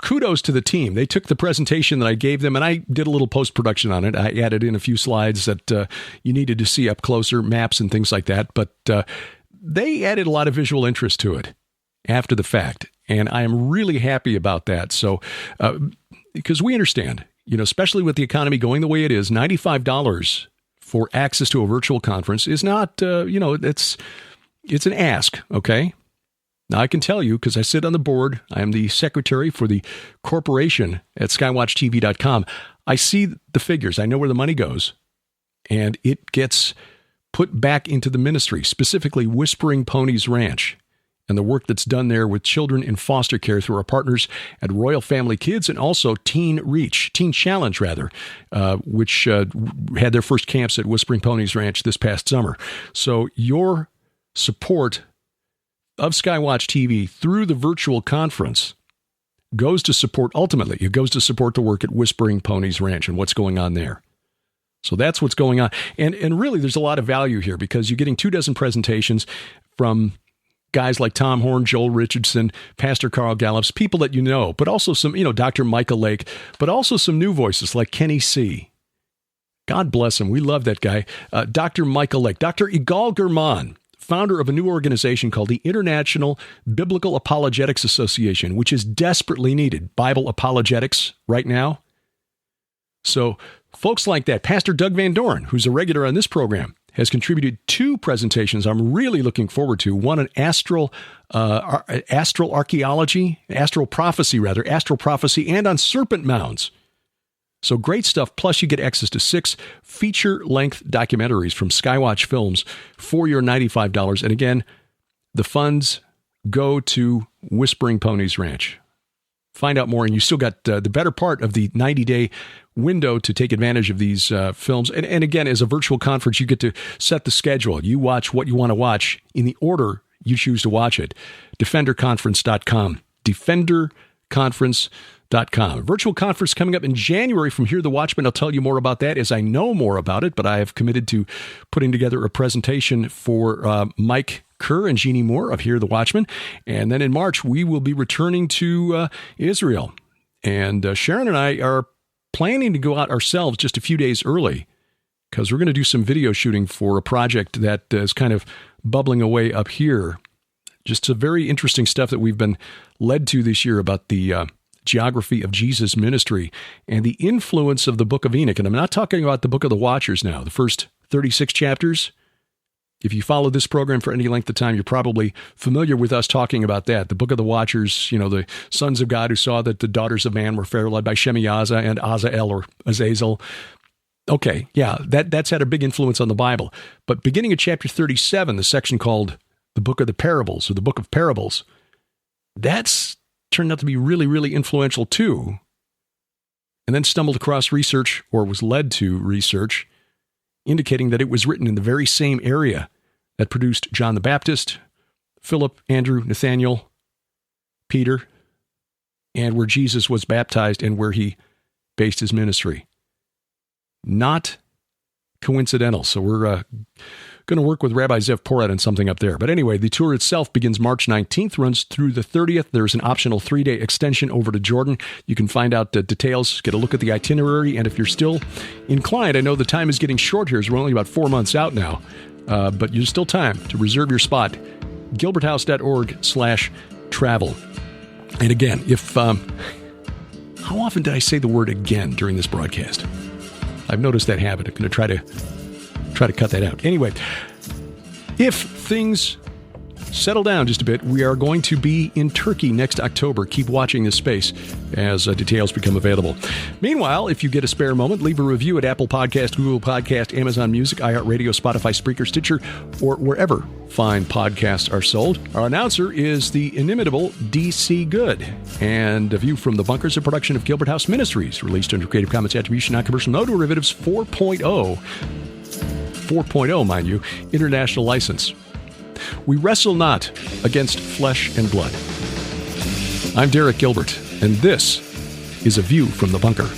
kudos to the team. They took the presentation that I gave them, and I did a little post-production on it. I added in a few slides that you needed to see up closer, maps and things like that. But they added a lot of visual interest to it after the fact, and I am really happy about that. So, because we understand, especially with the economy going the way it is, $95 for access to a virtual conference is not, it's an ask, okay? Now, I can tell you, because I sit on the board, I am the secretary for the corporation at skywatchtv.com. I see the figures. I know where the money goes, and it gets put back into the ministry, specifically Whispering Ponies Ranch, and the work that's done there with children in foster care through our partners at Royal Family Kids and also Teen Challenge, which had their first camps at Whispering Ponies Ranch this past summer. So your support of Skywatch TV through the virtual conference goes to support, ultimately, it goes to support the work at Whispering Ponies Ranch and what's going on there. So that's what's going on. And really, there's a lot of value here because you're getting 24 presentations from guys like Tom Horn, Joel Richardson, Pastor Carl Gallups, people that you know, but also some, Dr. Michael Lake, but also some new voices like Kenny C. God bless him. We love that guy. Dr. Michael Lake, Dr. Igal German, founder of a new organization called the International Biblical Apologetics Association, which is desperately needed, Bible apologetics right now. So folks like that, Pastor Doug Van Doren, who's a regular on this program, has contributed 2 presentations I'm really looking forward to. One on astral archaeology, astral prophecy, and on serpent mounds. So great stuff. Plus, you get access to 6 feature-length documentaries from Skywatch Films for your $95. And again, the funds go to Whispering Ponies Ranch. Find out more, and you still got the better part of the 90-day window to take advantage of these films. And again, as a virtual conference, you get to set the schedule. You watch what you want to watch in the order you choose to watch it. DefenderConference.com. DefenderConference.com. Virtual conference coming up in January from Hear the Watchman. I'll tell you more about that as I know more about it, but I have committed to putting together a presentation for Mike Kerr and Jeannie Moore of Hear the Watchman. And then in March, we will be returning to Israel. And Sharon and I are planning to go out ourselves just a few days early because we're going to do some video shooting for a project that is kind of bubbling away up here. Just some very interesting stuff that we've been led to this year about the geography of Jesus' ministry and the influence of the Book of Enoch. And I'm not talking about the Book of the Watchers now, the first 36 chapters. If you follow this program for any length of time, you're probably familiar with us talking about that. The Book of the Watchers, the sons of God who saw that the daughters of man were fair, led by Shemaiah and Azazel or Azazel. Okay, yeah, that's had a big influence on the Bible. But beginning at chapter 37, the section called the Book of the Parables, or the Book of Parables, that's turned out to be really, really influential too. And then stumbled across research, or was led to research, indicating that it was written in the very same area that produced John the Baptist, Philip, Andrew, Nathaniel, Peter, and where Jesus was baptized and where he based his ministry. Not coincidental. So we're going to work with Rabbi Zev Porat on something up there. But anyway, the tour itself begins March 19th, runs through the 30th. There's an optional 3-day extension over to Jordan. You can find out details, get a look at the itinerary, and if you're still inclined, I know the time is getting short here, so we're only about 4 months out now, but there's still time to reserve your spot. gilberthouse.org/travel. And again, if how often did I say the word again during this broadcast? I've noticed that habit. I'm going to try to cut that out. Anyway, if things settle down just a bit, we are going to be in Turkey next October. Keep watching this space as details become available. Meanwhile, if you get a spare moment, leave a review at Apple Podcast, Google Podcast, Amazon Music, iHeartRadio, Spotify, Spreaker, Stitcher, or wherever fine podcasts are sold. Our announcer is the inimitable D.C. Good. And A View from the Bunker is a production of Gilbert House Ministries, released under Creative Commons Attribution, Non-Commercial, No Derivatives 4.0, mind you, international license. We wrestle not against flesh and blood. I'm Derek Gilbert, and this is A View from the Bunker.